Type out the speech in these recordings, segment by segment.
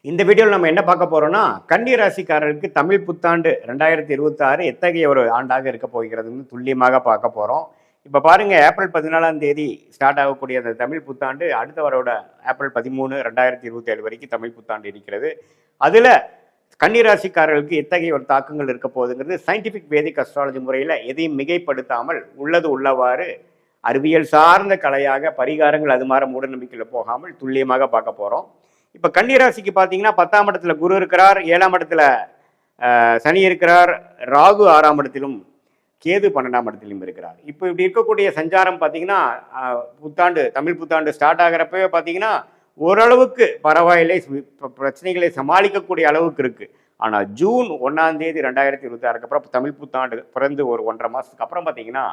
இந்த வீடியோவில் நம்ம என்ன பார்க்க போறோம்னா கன்னி ராசிக்காரர்களுக்கு தமிழ் புத்தாண்டு 2026 எத்தகைய ஒரு ஆண்டாக இருக்க போகிறதுன்னு துல்லியமாக பார்க்க போறோம். இப்போ பாருங்க, ஏப்ரல் 14ஆம் தேதி ஸ்டார்ட் ஆகக்கூடிய அந்த தமிழ் புத்தாண்டு அடுத்த வரோட ஏப்ரல் 13 2027 வரைக்கும் தமிழ் புத்தாண்டு இருக்கிறது. அதுல கன்னி ராசிக்காரர்களுக்கு எத்தகைய ஒரு தாக்கங்கள் இருக்க போகுதுங்கிறது சயின்டிபிக் வேதிக் அஸ்ட்ராலஜி முறையில் எதையும் மிகைப்படுத்தாமல் உள்ளது உள்ளவாறு அறிவியல் சார்ந்த கலையாக பரிகாரங்கள் அது மாதிரி மூட நம்பிக்கையில் போகாமல் துல்லியமாக பார்க்க போறோம். இப்போ கன்னிராசிக்கு பார்த்தீங்கன்னா 10ஆம் இடத்துல குரு இருக்கிறார், 7ஆம் இடத்துல சனி இருக்கிறார், ராகு 6ஆம் இடத்திலும் கேது 12ஆம் இடத்திலும் இருக்கிறார். இப்போ இப்படி இருக்கக்கூடிய சஞ்சாரம் பார்த்தீங்கன்னா புத்தாண்டு தமிழ் புத்தாண்டு ஸ்டார்ட் ஆகிறப்பவே பார்த்தீங்கன்னா ஓரளவுக்கு பரவாயில்லை, பிரச்சனைகளை சமாளிக்கக்கூடிய அளவுக்கு இருக்கு. ஆனால் ஜூன் 1ஆம் தேதி 2026 அப்புறம் தமிழ் புத்தாண்டு பிறந்து ஒரு 1.5 மாதத்துக்கு அப்புறம் பார்த்தீங்கன்னா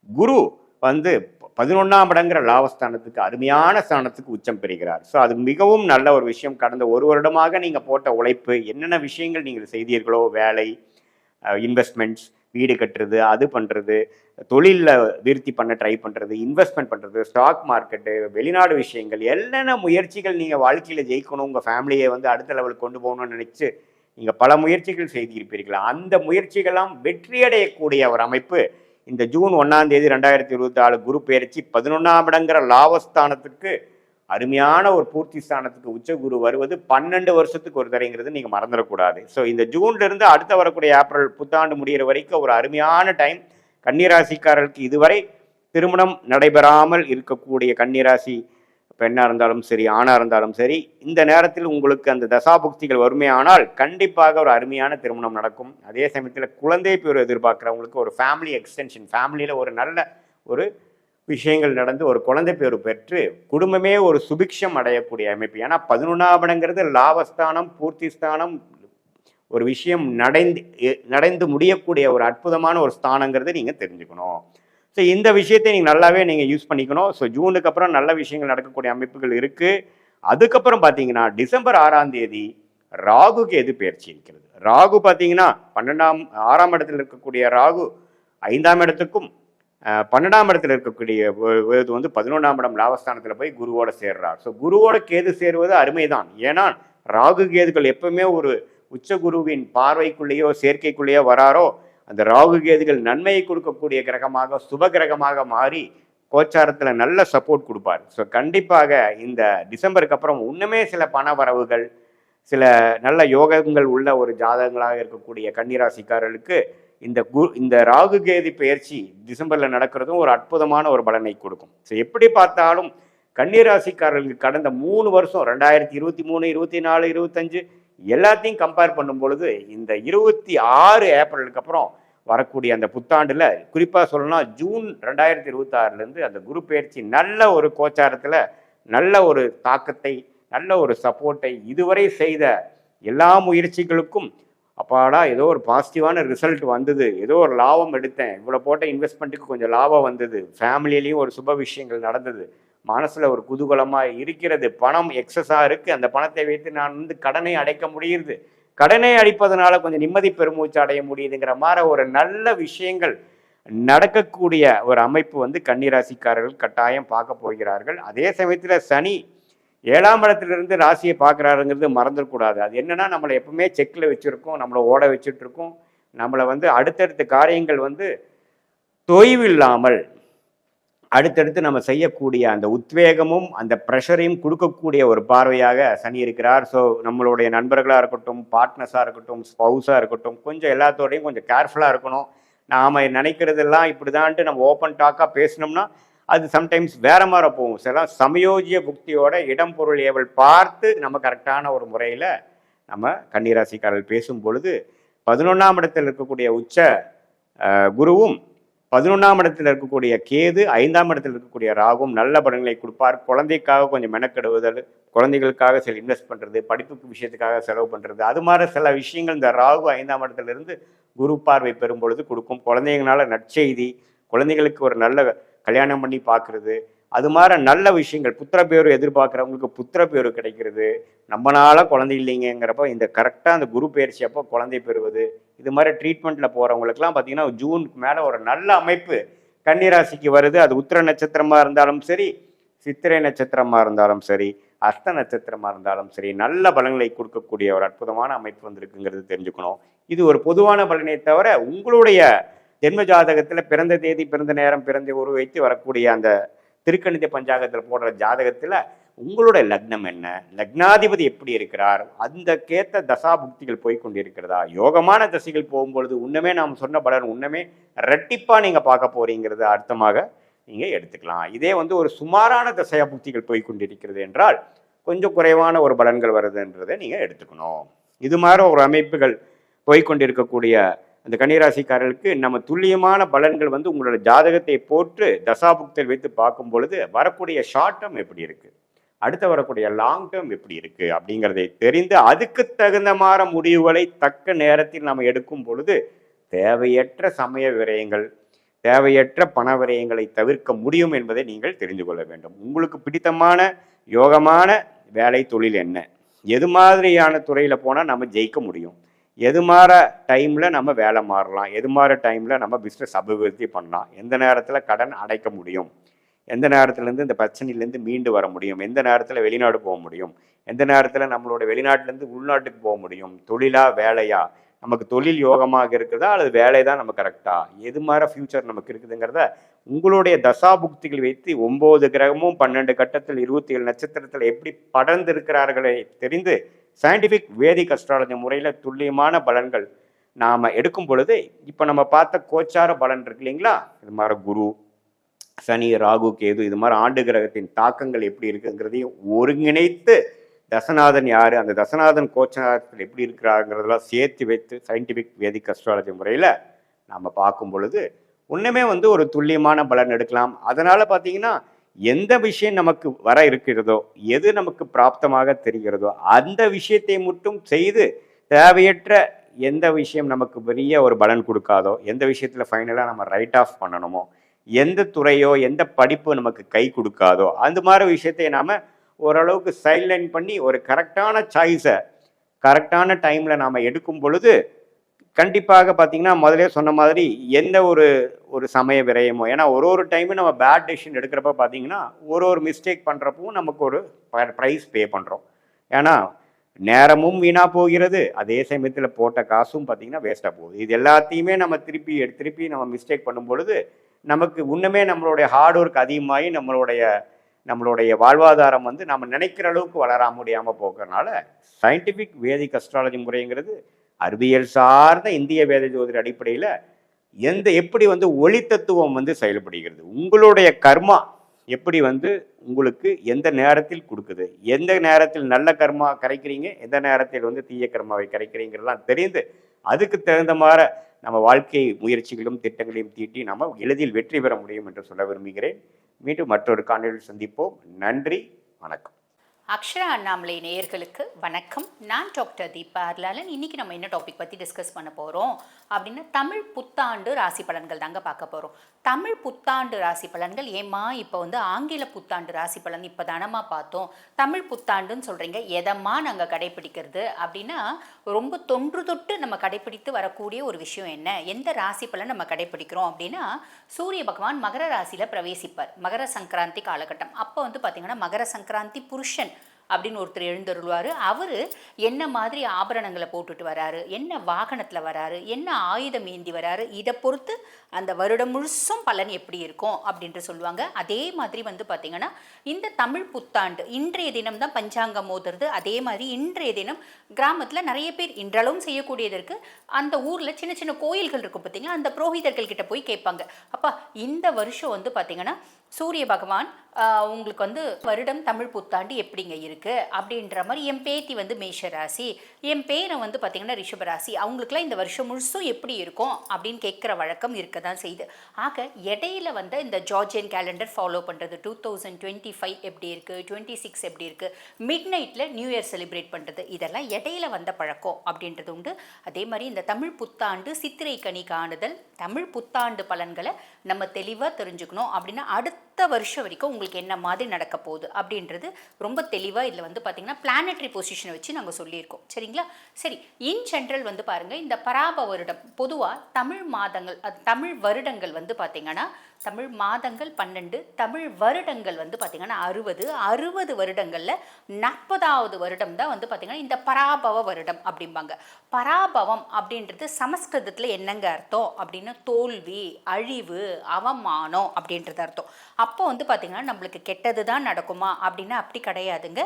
குரு வந்து 11ஆம் இடங்கிற லாபஸ்தானத்துக்கு அருமையான ஸ்தானத்துக்கு உச்சம் பெறுகிறார். ஸோ அது மிகவும் நல்ல ஒரு விஷயம். கடந்த ஒரு வருடமாக நீங்கள் போட்ட உழைப்பு, என்னென்ன விஷயங்கள் நீங்கள் செய்தீர்களோ, வேலை, இன்வெஸ்ட்மெண்ட்ஸ், வீடு கட்டுறது, அது பண்ணுறது, தொழிலில் விருத்தி பண்ண ட்ரை பண்ணுறது, இன்வெஸ்ட்மெண்ட் பண்ணுறது, ஸ்டாக் மார்க்கெட்டு, வெளிநாடு விஷயங்கள், என்னென்ன முயற்சிகள் நீங்கள் வாழ்க்கையில் ஜெயிக்கணும், உங்கள் ஃபேமிலியை வந்து அடுத்த லெவலுக்கு கொண்டு போகணும்னு நினச்சி நீங்கள் பல முயற்சிகள் செய்திருப்பீர்கள். அந்த முயற்சிகள்லாம் வெற்றியடையக்கூடிய ஒரு அமைப்பு இந்த ஜூன் 1ஆம் தேதி 2024 குரு பெயர்ச்சி 11ஆம் இடங்கிற லாபஸ்தானத்துக்கு அருமையான ஒரு பூர்த்தி ஸ்தானத்துக்கு உச்ச குரு வருவது 12 வருஷத்துக்கு ஒரு தரைங்கிறது நீங்கள் மறந்துடக்கூடாது. ஸோ இந்த ஜூன்ல இருந்து அடுத்த வரக்கூடிய ஏப்ரல் புத்தாண்டு முடிகிற வரைக்கும் ஒரு அருமையான டைம். கன்னிராசிக்காரர்களுக்கு இதுவரை திருமணம் நடைபெறாமல் இருக்கக்கூடிய கன்னிராசி பெண்ணாக இருந்தாலும் சரி, ஆணாக இருந்தாலும் சரி, இந்த நேரத்தில் உங்களுக்கு அந்த தசாபுக்திகள் வறுமையானால் கண்டிப்பாக ஒரு அருமையான திருமணம் நடக்கும். அதே சமயத்தில் குழந்தை பேர் எதிர்பார்க்குறவங்களுக்கு ஒரு ஃபேமிலி எக்ஸ்டென்ஷன், ஃபேமிலியில் ஒரு நல்ல ஒரு விஷயங்கள் நடந்து ஒரு குழந்தை பேர் பெற்று குடும்பமே ஒரு சுபிக்ஷம் அடையக்கூடிய அமைப்பு. ஏன்னா 11ஆம் இடங்கிறது லாபஸ்தானம், பூர்த்தி ஸ்தானம், ஒரு விஷயம் நடந்து முடியக்கூடிய ஒரு அற்புதமான ஒரு ஸ்தானங்கிறது நீங்கள் தெரிஞ்சுக்கணும். ஸோ இந்த விஷயத்தை நீங்கள் நல்லாவே நீங்கள் யூஸ் பண்ணிக்கணும். ஸோ ஜூனுக்கு அப்புறம் நல்ல விஷயங்கள் நடக்கக்கூடிய அமைப்புகள் இருக்குது. அதுக்கப்புறம் பார்த்தீங்கன்னா டிசம்பர் 6ஆம் தேதி ராகு கேது பயிற்சி இருக்கிறது. ராகு பார்த்தீங்கன்னா 6ஆம் இடத்தில் இருக்கக்கூடிய ராகு 5ஆம் இடத்துக்கும் 12ஆம் இடத்துல இருக்கக்கூடிய வந்து 11ஆம் இடம் லாபஸ்தானத்தில் போய் குருவோட சேர்றார். ஸோ குருவோட கேது சேருவது அருமைதான். ஏன்னா ராகு கேதுகள் எப்பவுமே ஒரு உச்ச குருவின் பார்வைக்குள்ளேயோ சேர்க்கைக்குள்ளேயோ வராரோ அந்த ராகு கேதுகள் நன்மையை கொடுக்கக்கூடிய கிரகமாக, சுப கிரகமாக மாறி கோச்சாரத்தில் நல்ல சப்போர்ட் கொடுப்பார். ஸோ கண்டிப்பாக இந்த டிசம்பருக்கு அப்புறம் இன்னுமே சில பண வரவுகள், சில நல்ல யோகங்கள் உள்ள ஒரு ஜாதகங்களாக இருக்கக்கூடிய கன்னிராசிக்காரர்களுக்கு இந்த ராகு கேது பயிற்சி டிசம்பரில் நடக்கிறதும் ஒரு அற்புதமான ஒரு பலனை கொடுக்கும். ஸோ எப்படி பார்த்தாலும் கன்னிராசிக்காரர்களுக்கு கடந்த 3 வருஷம் 2023, 24, 25 எல்லாத்தையும் கம்பேர் பண்ணும் பொழுது இந்த 26 ஏப்ரலுக்கு அப்புறம் வரக்கூடிய அந்த புத்தாண்டில் குறிப்பாக சொல்லணும்னா ஜூன் 2026 அந்த குரு பயிற்சி நல்ல ஒரு கோச்சாரத்தில் நல்ல ஒரு தாக்கத்தை, நல்ல ஒரு சப்போர்ட்டை, இதுவரை செய்த எல்லா முயற்சிகளுக்கும் அப்பாடா ஏதோ ஒரு பாசிட்டிவான ரிசல்ட் வந்தது, ஏதோ ஒரு லாபம் எடுத்தேன், இவ்வளோ போட்ட இன்வெஸ்ட்மெண்ட்டுக்கு கொஞ்சம் லாபம் வந்தது, ஃபேமிலியிலையும் ஒரு சுப விஷயங்கள் நடந்தது, மனசில் ஒரு குதூகலமாக இருக்கிறது, பணம் எக்ஸஸாக இருக்குது, அந்த பணத்தை வைத்து நான் வந்து கடனை அடைக்க முடியுது, கடனை அடிப்பதனால கொஞ்சம் நிம்மதி பெருமூச்சு அடைய முடியுதுங்கிற மாதிரி ஒரு நல்ல விஷயங்கள் நடக்கக்கூடிய ஒரு அமைப்பு வந்து கன்னிராசிக்காரர்கள் கட்டாயம் பார்க்க போகிறார்கள். அதே சமயத்தில் சனி 7ஆம் இடத்திலிருந்து ராசியை பார்க்குறாருங்கிறது மறந்துடக்கூடாது. அது என்னன்னா நம்மளை எப்பவுமே செக்கில் வச்சுருக்கோம், நம்மளை ஓட வச்சுட்டு இருக்கோம், நம்மளை வந்து அடுத்தடுத்த காரியங்கள் வந்து தொய்வு இல்லாமல் அடுத்தடுத்து நம்ம செய்யக்கூடிய அந்த உத்வேகமும் அந்த ப்ரெஷரையும் கொடுக்கக்கூடிய ஒரு பார்வையாக சனி இருக்கிறார். ஸோ நம்மளுடைய நண்பர்களாக இருக்கட்டும், பார்ட்னர்ஸாக இருக்கட்டும், ஸ்பவுஸாக இருக்கட்டும், கொஞ்சம் எல்லாத்தோடையும் கொஞ்சம் கேர்ஃபுல்லாக இருக்கணும். நாம் நினைக்கிறதெல்லாம் இப்படி தான்ட்டு நம்ம ஓப்பன் டாக்காக பேசினோம்னா அது சம்டைம்ஸ் வேற மாதிரி போகும். சில சமயோஜிய புக்தியோட இடம் பொருள் ஏவல் பார்த்து நம்ம கரெக்டான ஒரு முறையில் நம்ம கன்னிராசிக்காரர்கள் பேசும் பொழுது 11ஆம் இடத்தில் இருக்கக்கூடிய உச்ச குருவும் 11ஆம் இடத்தில் இருக்கக்கூடிய கேது 5ஆம் இடத்தில் இருக்கக்கூடிய ராகும் நல்ல பலன்களை கொடுப்பார். குழந்தைக்காக கொஞ்சம் மெனக்கெடுவதல், குழந்தைகளுக்காக சில இன்வெஸ்ட் பண்ணுறது, படிப்புக்கு விஷயத்துக்காக செலவு பண்ணுறது, அது மாதிரி சில விஷயங்கள் இந்த ராகு 5ஆம் இடத்துலேருந்து குரு பார்வை பெறும் பொழுது கொடுக்கும். குழந்தைங்களால நற்செய்தி, குழந்தைகளுக்கு ஒரு நல்ல கல்யாணம் பண்ணி பார்க்குறது, அது மாதிரி நல்ல விஷயங்கள், புத்திர பேரு எதிர்பார்க்குறவங்களுக்கு புத்திர பேரு கிடைக்கிறது, நம்மளால குழந்தை இல்லைங்கிறப்போ இந்த கரெக்டாக அந்த குரு பயிற்சி அப்போ குழந்தை பெறுவது, இது மாதிரி ட்ரீட்மெண்ட்டில் போகிறவங்களுக்குலாம் பார்த்தீங்கன்னா ஜூனுக்கு மேலே ஒரு நல்ல அமைப்பு கன்னிராசிக்கு வருது. அது உத்திர நட்சத்திரமாக இருந்தாலும் சரி, சித்திரை நட்சத்திரமாக இருந்தாலும் சரி, அஸ்த நட்சத்திரமாக இருந்தாலும் சரி நல்ல பலன்களை கொடுக்கக்கூடிய ஒரு அற்புதமான அமைப்பு வந்திருக்குங்கிறது தெரிஞ்சுக்கணும். இது ஒரு பொதுவான பலனை தவிர உங்களுடைய ஜென்ம ஜாதகத்தில் பிறந்த தேதி, பிறந்த நேரம், பிறந்த ஊர் வைத்து வரக்கூடிய அந்த திருக்கணித பஞ்சாங்கத்தில் போடுற ஜாதகத்தில் உங்களுடைய லக்னம் என்ன, லக்னாதிபதி எப்படி இருக்கிறார், அந்த கேத்த தசா புக்திகள் போய்கொண்டிருக்கிறதா, யோகமான தசைகள் போகும்பொழுது உன்னமே நாம் சொன்ன பலன் உன்னமே ரெட்டிப்பாக நீங்கள் பார்க்க போறீங்கிறது அர்த்தமாக நீங்கள் எடுத்துக்கலாம். இதே வந்து ஒரு சுமாரான தசையா புக்திகள் போய்கொண்டிருக்கிறது என்றால் கொஞ்சம் குறைவான ஒரு பலன்கள் வருதுன்றதை நீங்கள் எடுத்துக்கணும். இது மாதிரி ஒரு அமைப்புகள் போய்கொண்டிருக்கக்கூடிய அந்த கன்னிராசிக்காரர்களுக்கு நம்ம துல்லியமான பலன்கள் வந்து உங்களோட ஜாதகத்தை போட்டு தசாபுக்தியில் வைத்து பார்க்கும் பொழுது வரக்கூடிய ஷார்ட் டேர்ம் எப்படி இருக்குது, அடுத்து வரக்கூடிய லாங் டேர்ம் எப்படி இருக்குது அப்படிங்கிறதை தெரிந்து அதுக்கு தகுந்த மாதிரி முடிவுகளை தக்க நேரத்தில் நம்ம எடுக்கும் பொழுது தேவையற்ற சமய விரயங்கள், தேவையற்ற பண விரயங்களை தவிர்க்க முடியும் என்பதை நீங்கள் தெரிந்து கொள்ள வேண்டும். உங்களுக்கு பிடித்தமான யோகமான வேலை தொழில் என்ன, எது மாதிரியான துறையில் போனால் நம்ம ஜெயிக்க முடியும், எது மாற டைமில் நம்ம வேலை மாறலாம், எது மாற டைமில் நம்ம பிஸ்னஸ் அபிவிருத்தி பண்ணலாம், எந்த நேரத்தில் கடன் அடைக்க முடியும், எந்த நேரத்துலேருந்து இந்த பிரச்சனையிலேருந்து மீண்டு வர முடியும், எந்த நேரத்தில் வெளிநாடு போக முடியும், எந்த நேரத்தில் நம்மளோட வெளிநாட்டிலேருந்து உள்நாட்டுக்கு போக முடியும், தொழிலா வேலையா, நமக்கு தொழில் யோகமாக இருக்குதா அல்லது வேலை தான் நம்ம கரெக்டாக, எது மாதிரி ஃப்யூச்சர் நமக்கு இருக்குதுங்கிறத உங்களுடைய தசாபுக்திகள் வைத்து 9 கிரகமும் 12 கட்டத்தில் 27 நட்சத்திரத்தில் எப்படி படர்ந்து இருக்கிறார்களை தெரிந்து சயின்டிஃபிக் வேதிக் அஸ்ட்ராலஜி முறையில் துல்லியமான பலன்கள் நாம் எடுக்கும் பொழுது இப்போ நம்ம பார்த்த கோச்சார பலன் இருக்கு இல்லைங்களா, இது மாதிரி குரு, சனி, ராகு, கேது, இது மாதிரி ஆண்டு கிரகத்தின் தாக்கங்கள் எப்படி இருக்குங்கிறதையும் ஒருங்கிணைத்து தசநாதன் யார், அந்த தசநாதன் கோச்சாரத்தில் எப்படி இருக்கிறாங்கிறதெல்லாம் சேர்த்து வைத்து சயின்டிஃபிக் வேதிக் அஸ்ட்ராலஜி முறையில் நாம் பார்க்கும் பொழுது ஒன்றுமே வந்து ஒரு துல்லியமான பலன் எடுக்கலாம். அதனால் பார்த்தீங்கன்னா எந்த விஷயம் நமக்கு வர இருக்கிறதோ, எது நமக்கு பிராப்தமாக தெரிகிறதோ அந்த விஷயத்தை மட்டும் செய்து தேவையற்ற எந்த விஷயம் நமக்கு பெரிய ஒரு பலன் கொடுக்காதோ, எந்த விஷயத்தில் ஃபைனலாக நம்ம ரைட் ஆஃப் பண்ணணுமோ, எந்த துறையோ எந்த படிப்பு நமக்கு கை கொடுக்காதோ அந்த மாதிரி விஷயத்தை நாம் ஓரளவுக்கு சைட்லைன் பண்ணி ஒரு கரெக்டான சாய்ஸை கரெக்டான டைமில் நாம் எடுக்கும் பொழுது கண்டிப்பாக பார்த்தீங்கன்னா முதலே சொன்ன மாதிரி எந்த ஒரு சமய விரயமோ, ஏன்னா ஒரு டைமும் நம்ம பேட் டெசிஷன் எடுக்கிறப்ப பார்த்தீங்கன்னா ஒரு மிஸ்டேக் பண்ணுறப்பவும் நமக்கு ஒரு ப்ரைஸ் பே பண்ணுறோம். ஏன்னா நேரமும் வீணாக போகிறது, அதே சமயத்தில் போட்ட காசும் பார்த்தீங்கன்னா வேஸ்ட்டாக போகுது. இது எல்லாத்தையுமே நம்ம திருப்பி நம்ம மிஸ்டேக் பண்ணும் பொழுது நமக்கு இன்னுமே நம்மளுடைய ஹார்ட் ஒர்க் அதிகமாகி நம்மளுடைய வாழ்வாதாரம் வந்து நம்ம நினைக்கிற அளவுக்கு வளர முடியாமல் போகிறதுனால சயின்டிஃபிக் வேதிக் அஸ்ட்ராலஜி முறைங்கிறது அறிவியல் சார்ந்த இந்திய வேத ஜோதிட அடிப்படையில் எப்படி வந்து ஒளி தத்துவம் வந்து செயல்படுகிறது, உங்களுடைய கர்மா எப்படி வந்து உங்களுக்கு எந்த நேரத்தில் கொடுக்குது, எந்த நேரத்தில் நல்ல கர்மா கரைக்கிறீங்க, எந்த நேரத்தில் வந்து தீய கர்மாவை கரைக்கிறீங்கிறதெல்லாம் தெரிந்து அதுக்கு தகுந்த மாதிரி நம்ம வாழ்க்கை முயற்சிகளும் திட்டங்களையும் தீட்டி நம்ம எளிதில் வெற்றி பெற முடியும் என்று சொல்ல விரும்புகிறேன். மீண்டும் மற்றொரு காணொளியில் சந்திப்போம். நன்றி, வணக்கம். அக்ஷரா அண்ணாமலை நேயர்களுக்கு வணக்கம். நான் டாக்டர் தீபா அர்லாலன். இன்றைக்கி நம்ம என்ன டாபிக் பற்றி டிஸ்கஸ் பண்ண போகிறோம் அப்படின்னா தமிழ் புத்தாண்டு ராசி பலன்கள் தாங்க பார்க்க போகிறோம். தமிழ் புத்தாண்டு ராசி பலன்கள் ஏம்மா இப்போ வந்து ஆங்கில புத்தாண்டு ராசி பலன் இப்போ தானமாக பார்த்தோம், தமிழ் புத்தாண்டுன்னு சொல்கிறீங்க, எதம்மா நாங்கள் கடைப்பிடிக்கிறது அப்படின்னா ரொம்ப தொன்று தொட்டு நம்ம கடைப்பிடித்து வரக்கூடிய ஒரு விஷயம் என்ன, எந்த ராசி பலன் நம்ம கடைப்பிடிக்கிறோம் அப்படின்னா சூரிய பகவான் மகர ராசியில் பிரவேசிப்பார் மகர சங்கராந்தி காலகட்டம். அப்போ வந்து பார்த்திங்கன்னா மகர சங்கராந்தி புருஷன் அப்படின்னு ஒருத்தர் எழுந்தருள்வார். அவர் என்ன மாதிரி ஆபரணங்களை போட்டுட்டு வராரு, என்ன வாகனத்தில் வராரு, என்ன ஆயுதம் ஏந்தி வராரு, இதை பொறுத்து அந்த வருடம் முழுசும் பலன் எப்படி இருக்கும் அப்படின்ட்டு சொல்லுவாங்க. அதே மாதிரி வந்து பார்த்திங்கன்னா இந்த தமிழ் புத்தாண்டு இன்றைய தினம் தான் பஞ்சாங்கம் ஓதுறது. அதே மாதிரி இன்றைய தினம் கிராமத்தில் நிறைய பேர் இன்றளவும் செய்யக்கூடியதற்கு அந்த ஊரில் சின்ன சின்ன கோயில்கள் இருக்கும் பார்த்திங்கன்னா, அந்த புரோகிதர்கள் கிட்ட போய் கேட்பாங்க, அப்பா இந்த வருஷம் வந்து பார்த்திங்கன்னா சூரிய பகவான் உங்களுக்கு வந்து வருடம் தமிழ் புத்தாண்டு எப்படிங்க இருக்குது அப்படின்ற மாதிரி, என் பேத்தி வந்து மேஷ ராசி, என் பேரை வந்து பார்த்திங்கன்னா ரிஷபராசி, அவங்களுக்குலாம் இந்த வருஷம் முழுசும் எப்படி இருக்கும் அப்படின்னு கேட்குற வழக்கம் இருக்க தான் செய்யுது. ஆக இடையில வந்து இந்த ஜார்ஜியன் கேலண்டர் ஃபாலோ பண்ணுறது, 2025 எப்படி இருக்குது, 26 எப்படி இருக்குது, மிட் நைட்டில் நியூ இயர் செலிப்ரேட் பண்ணுறது, இதெல்லாம் இடையில வந்த பழக்கம் அப்படின்றது உண்டு. அதே மாதிரி இந்த தமிழ் புத்தாண்டு சித்திரை கனி காணுதல், தமிழ் புத்தாண்டு பலன்களை நம்ம தெளிவாக தெரிஞ்சுக்கணும் அப்படின்னா அடுத்த வருஷம் வரைக்கும் உங்களுக்கு என்ன மாதிரி நடக்க போகுது அப்படின்றது ரொம்ப தெளிவாக இதில் வந்து பார்த்திங்கன்னா பிளானட்டரி பொசிஷனை வச்சு நாங்கள் சொல்லியிருக்கோம். சரிங்களா? சரி, இன் ஜென்ரல் வந்து பாருங்கள், இந்த பராப வருடம் பொதுவாக தமிழ் மாதங்கள் தமிழ் வருடங்கள் வந்து பார்த்திங்கன்னா தமிழ் மாதங்கள் 12, தமிழ் வருடங்கள் வந்து பார்த்திங்கன்னா 60 வருடங்களில் 40வது வருடம் தான் வந்து பார்த்திங்கன்னா இந்த பராபவ வருடம் அப்படிம்பாங்க. பராபவம் அப்படின்றது சமஸ்கிருதத்தில் என்னங்க அர்த்தம் அப்படின்னா தோல்வி, அழிவு, அவமானம் அப்படின்றது அர்த்தம். அப்போ வந்து பார்த்திங்கன்னா நம்மளுக்கு கெட்டது தான் நடக்குமா அப்படின்னா அப்படி கிடையாதுங்க.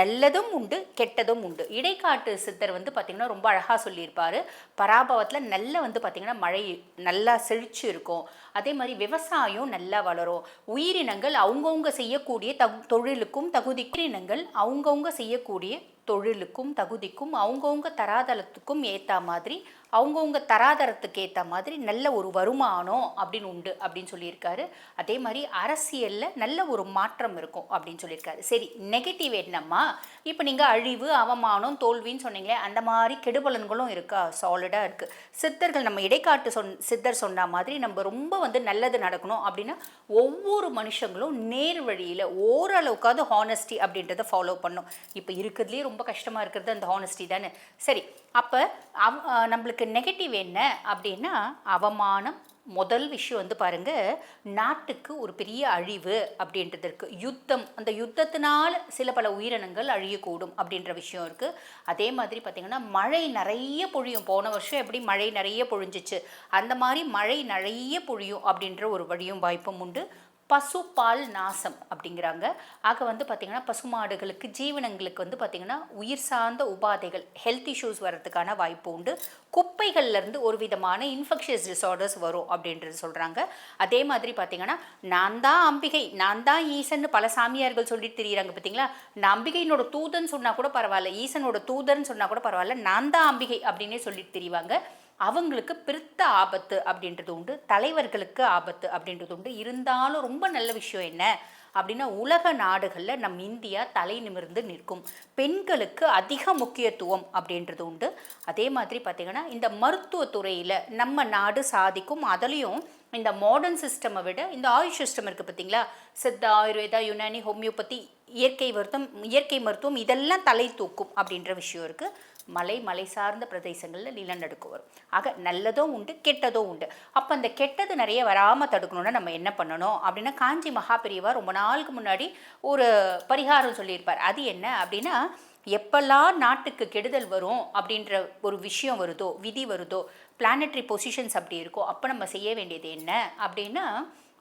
நல்லதும் உண்டு, கெட்டதும் உண்டு. இடைக்காட்டு சித்தர் வந்து பார்த்திங்கன்னா ரொம்ப அழகாக சொல்லியிருப்பார். பராபவத்தில் நல்ல வந்து பார்த்திங்கன்னா மழை நல்லா செழிச்சு இருக்கும். அதே மாதிரி விவசாயம் நல்லா வளரும். உயிரினங்கள் அவங்கவுங்க செய்யக்கூடிய தொழிலுக்கும் உயிரினங்கள் அவங்கவுங்க செய்யக்கூடிய தொழிலுக்கும் தகுதிக்கும் அவங்கவுங்க தராதரத்துக்கும் ஏற்ற மாதிரி அவங்கவுங்க தராதரத்துக்கு ஏற்ற மாதிரி நல்ல ஒரு வருமானம் அப்படின்னு உண்டு அப்படின்னு சொல்லியிருக்காரு. அதே மாதிரி அரசியலில் நல்ல ஒரு மாற்றம் இருக்கும் அப்படின்னு சொல்லியிருக்காரு. சரி, நெகட்டிவ் என்னம்மா? இப்போ நீங்கள் அழிவு, அவமானம், தோல்வின்னு சொன்னீங்களே, அந்த மாதிரி கெடுபலன்களும் இருக்கா? சாலிடாக இருக்குது. சித்தர்கள் நம்ம இடைக்காட்டு சித்தர் சொன்ன மாதிரி நம்ம ரொம்ப வந்து நல்லது நடக்கணும் அப்படின்னா ஒவ்வொரு மனுஷங்களும் நேர் வழியில் ஓரளவுக்காவது ஹானஸ்டி அப்படின்றத ஃபாலோ பண்ணும். இப்போ இருக்கிறதுலே ரொம்ப கஷ்டமாக இருக்கிறது அந்த ஹானஸ்டி தானே. சரி, அப்போ நம்மளுக்கு நெகட்டிவ் என்ன அப்படின்னா அவமானம். முதல் விஷயம் வந்து பாருங்க, நாட்டுக்கு ஒரு பெரிய அழிவு அப்படின்றது இருக்குது. யுத்தம், அந்த யுத்தத்தினால சில பல உயிரினங்கள் அழியக்கூடும் அப்படின்ற விஷயம் இருக்குது. அதே மாதிரி பார்த்திங்கன்னா மழை நிறைய பொழியும். போன வருஷம் எப்படி மழை நிறைய பொழிஞ்சிச்சு, அந்த மாதிரி மழை நிறைய பொழியும் அப்படின்ற ஒரு வழியும் வாய்ப்பும் உண்டு. பசுப்பால் நாசம் அப்படிங்கிறாங்க. ஆக வந்து பார்த்திங்கன்னா பசுமாடுகளுக்கு, ஜீவனங்களுக்கு வந்து பார்த்திங்கன்னா உயிர் சார்ந்த உபாதைகள், ஹெல்த் இஷ்யூஸ் வர்றதுக்கான வாய்ப்பு உண்டு. குப்பைகள்லேருந்து ஒரு விதமான இன்ஃபெக்ஷியஸ் டிசார்டர்ஸ் வரும் அப்படின்றது சொல்கிறாங்க. அதே மாதிரி பார்த்திங்கன்னா நான் தான் அம்பிகை, நான் தான் ஈசன்னு பல சாமியார்கள் சொல்லிட்டு தெரியுறாங்க பார்த்தீங்களா. நான் அம்பிகையினோட தூதன் சொன்னால் கூட பரவாயில்ல, ஈசனோட தூதர்ன்னு சொன்னால் கூட பரவாயில்ல, நான் தான் அம்பிகை அப்படின்னே சொல்லிட்டு தெரிவாங்க. அவங்களுக்கு பெருத்த ஆபத்து அப்படின்றது உண்டு. தலைவர்களுக்கு ஆபத்து அப்படின்றது உண்டு. இருந்தாலும் ரொம்ப நல்ல விஷயம் என்ன அப்படின்னா உலக நாடுகளில் நம் இந்தியா தலை நிமிர்ந்து நிற்கும். பெண்களுக்கு அதிக முக்கியத்துவம் அப்படின்றது உண்டு. அதே மாதிரி பார்த்திங்கன்னா இந்த மருத்துவத்துறையில் நம்ம நாடு சாதிக்கும். அதுலேயும் இந்த மாடர்ன் சிஸ்டமை விட இந்த ஆயுஷ் சிஸ்டம் இருக்குது பார்த்தீங்களா, சித்தா, ஆயுர்வேதா, யுனானி, ஹோமியோபதி, இயற்கை மருத்துவம் இதெல்லாம் தலை தூக்கும் அப்படின்ற விஷயம் இருக்குது. மலை சார்ந்த பிரதேசங்களில் நிலநடுக்கம் வரும். ஆக நல்லதும் உண்டு, கெட்டதும் உண்டு. அப்போ அந்த கெட்டது நிறைய வராமல் தடுக்கணும்னா நம்ம என்ன பண்ணணும் அப்படின்னா காஞ்சி மகாபெரியவா ரொம்ப நாளுக்கு முன்னாடி ஒரு பரிகாரம் சொல்லியிருப்பார். அது என்ன அப்படின்னா, எப்பெல்லாம் நாட்டுக்கு கெடுதல் வரும் அப்படின்ற ஒரு விஷயம் வருதோ, விதி வருதோ, பிளானட்டரி பொசிஷன்ஸ் அப்படி இருக்கோ, அப்போ நம்ம செய்ய வேண்டியது என்ன அப்படின்னா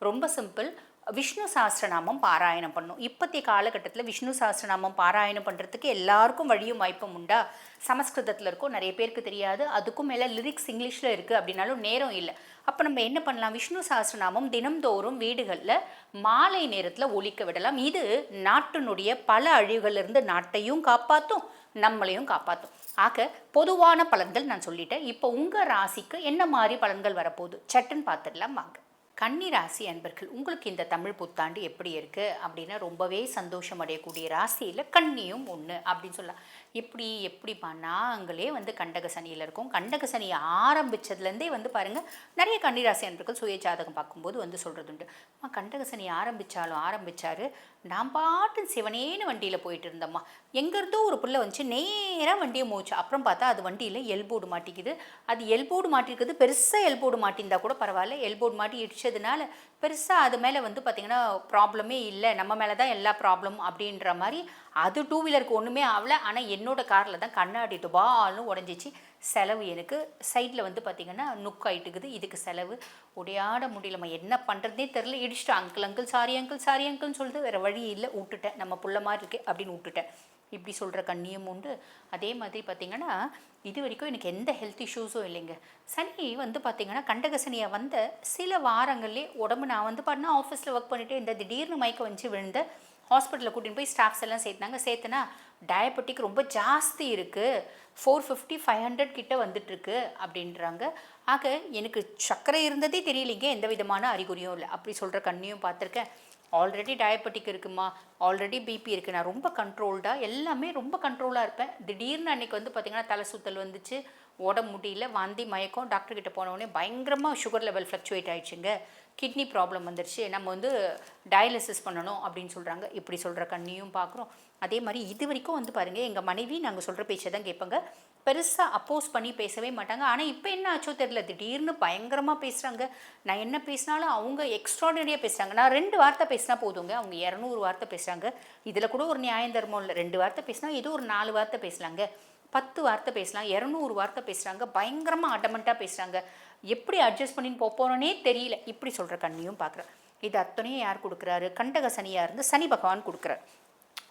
ரொம்ப சிம்பிள். விஷ்ணு சாஸ்திரநாமம் பாராயணம் பண்ணும். இப்போதைய காலகட்டத்தில் விஷ்ணு சாஸ்திரநாமம் பாராயணம் பண்ணுறதுக்கு எல்லாருக்கும் வழியும் வாய்ப்பும் உண்டா? சமஸ்கிருதத்தில் இருக்கும், நிறைய பேருக்கு தெரியாது. அதுக்கும் மேலே லிரிக்ஸ் இங்கிலீஷில் இருக்குது அப்படின்னாலும் நேரம் இல்லை. அப்போ நம்ம என்ன பண்ணலாம்? விஷ்ணு சாஸ்திரநாமம் தினம்தோறும் வீடுகளில் மாலை நேரத்தில் ஒலிக்க விடலாம். இது நாட்டினுடைய பல அழிவுகளிலிருந்து நாட்டையும் காப்பாற்றும், நம்மளையும் காப்பாற்றும். ஆக பொதுவான பலன்கள் நான் சொல்லிட்டேன். இப்போ உங்கள் ராசிக்கு என்ன மாதிரி பலன்கள் வரப்போகுது சட்டுன்னு பார்த்துடலாம் வாங்க. கன்னி ராசி அன்பர்கள், உங்களுக்கு இந்த தமிழ் புத்தாண்டு எப்படி இருக்குது அப்படின்னா ரொம்பவே சந்தோஷம் அடையக்கூடிய ராசியில் கன்னியும் ஒன்று அப்படின்னு சொல்லலாம். எப்படிப்பா நாங்களே வந்து கண்டக சனியில் இருக்கோம். கண்டக சனி ஆரம்பித்ததுலேருந்தே வந்து பாருங்கள் நிறைய கன்னிராசி அன்பர்கள் சுய ஜாதகம் பார்க்கும்போது வந்து சொல்கிறது உண்டு. கண்டக சனி ஆரம்பித்தார், நான் பாட்டு சிவனேன்னு வண்டியில் போயிட்டு இருந்தம்மா, எங்கேருந்தோ ஒரு பிள்ளை வந்துச்சு, நேராக வண்டியை மூச்சு. அப்புறம் பார்த்தா அது வண்டியில் எல்போர்டு மாட்டிக்குது. அது எல்போர்டு மாட்டிருக்குது, பெருசாக எல்போர்டு மாட்டியிருந்தா கூட பரவாயில்ல, எல்போர்டு மாட்டி இடிச்சதுனால பெருசாக அது மேலே வந்து பார்த்திங்கன்னா ப்ராப்ளமே இல்லை, நம்ம மேலே தான் எல்லா ப்ராப்ளம் அப்படின்ற மாதிரி. அது டூ வீலருக்கு ஒன்றுமே ஆகலை. ஆனால் என்னோடய காரில் தான் கண்ணாடி துபால்னு உடஞ்சிச்சு. செலவு எனக்கு சைடில் வந்து பார்த்திங்கன்னா நுக்காயிட்டுக்குது. இதுக்கு செலவு உடையாட முடியலம்மா, என்ன பண்ணுறதே தெரில. இடிச்சிட்டு அங்கிள் சாரி அங்கிள்னு சொல்லிட்டு வேறு வழி இல்லை, விட்டுட்டேன். நம்ம புள்ள மாதிரி இருக்கே அப்படின்னு விட்டுட்டேன். இப்படி சொல்கிற கண்ணியம் உண்டு. அதே மாதிரி பார்த்திங்கன்னா இது வரைக்கும் எனக்கு எந்த ஹெல்த் இஷ்யூஸும் இல்லைங்க. சனி வந்து பார்த்திங்கன்னா கண்டக சனியை வந்த சில வாரங்கள்லேயே உடம்பு, நான் வந்து பார்த்தா ஆஃபீஸில் ஒர்க் பண்ணிவிட்டு இந்த திடீர்னு மயக்கம் வந்து விழுந்த ஹாஸ்பிட்டலில் கூட்டின்னு போய் ஸ்டாஃப்ஸ் எல்லாம் சேர்த்துனா டயபெட்டிக் ரொம்ப ஜாஸ்தி இருக்குது, 450 500 கிட்ட வந்துட்டுருக்கு அப்படின்றாங்க. ஆக எனக்கு சர்க்கரை இருந்ததே தெரியலைங்க, எந்த விதமான அறிகுறியும் இல்லை. அப்படி சொல்கிற கண்ணியும் பார்த்துருக்கேன். ஆல்ரெடி டயபெட்டிக் இருக்குமா, ஆல்ரெடி பிபி இருக்குது, நான் ரொம்ப கண்ட்ரோல்டாக எல்லாமே ரொம்ப கண்ட்ரோலாக இருப்பேன். திடீர்னு அன்றைக்கி வந்து பார்த்திங்கன்னா தலை சுத்தல் வந்துச்சு, உடம்பு முடியல, வாந்தி மயக்கம். டாக்டர் கிட்ட போனோடனே பயங்கரமாக சுகர் லெவல் ஃப்ளக்சுவேட் ஆயிடுச்சுங்க, கிட்னி ப்ராப்ளம் வந்துருச்சு, நம்ம வந்து டயாலிசிஸ் பண்ணணும் அப்படின்னு சொல்கிறாங்க. இப்படி சொல்கிற கண்ணியும் பார்க்குறோம். அதே மாதிரி இது வரைக்கும் வந்து பாருங்கள், எங்கள் மனைவி நாங்கள் சொல்கிற பேச்சை தான் கேட்பாங்க, பெருசாக அப்போஸ் பண்ணி பேசவே மாட்டாங்க. ஆனால் இப்போ என்ன ஆச்சோ தெரியல, திடீர்னு பயங்கரமாக பேசுகிறாங்க. நான் என்ன பேசினாலும் அவங்க எக்ஸ்ட்ராடனரியாக பேசுகிறாங்க. நான் 2 வார்த்தை பேசினா போதுங்க, அவங்க 200 வார்த்தை பேசுகிறாங்க. இதில் கூட ஒரு நியாயம் தர்மம் இல்லை. 2 வார்த்தை பேசினா ஏதோ ஒரு 4 வார்த்தை பேசலாங்க, 10 வார்த்தை பேசலாம், 200 வார்த்தை பேசுகிறாங்க, பயங்கரமாக அடமெண்ட்டாக பேசுகிறாங்க. எப்படி அட்ஜஸ்ட் பண்ணின்னு போகிறோன்னே தெரியல. இப்படி சொல்கிற கண்ணியும் பார்க்குறேன். இது அத்தனையும் யார் கொடுக்குறாரு? கண்டக சனியாக இருந்து சனி பகவான் கொடுக்குறார்.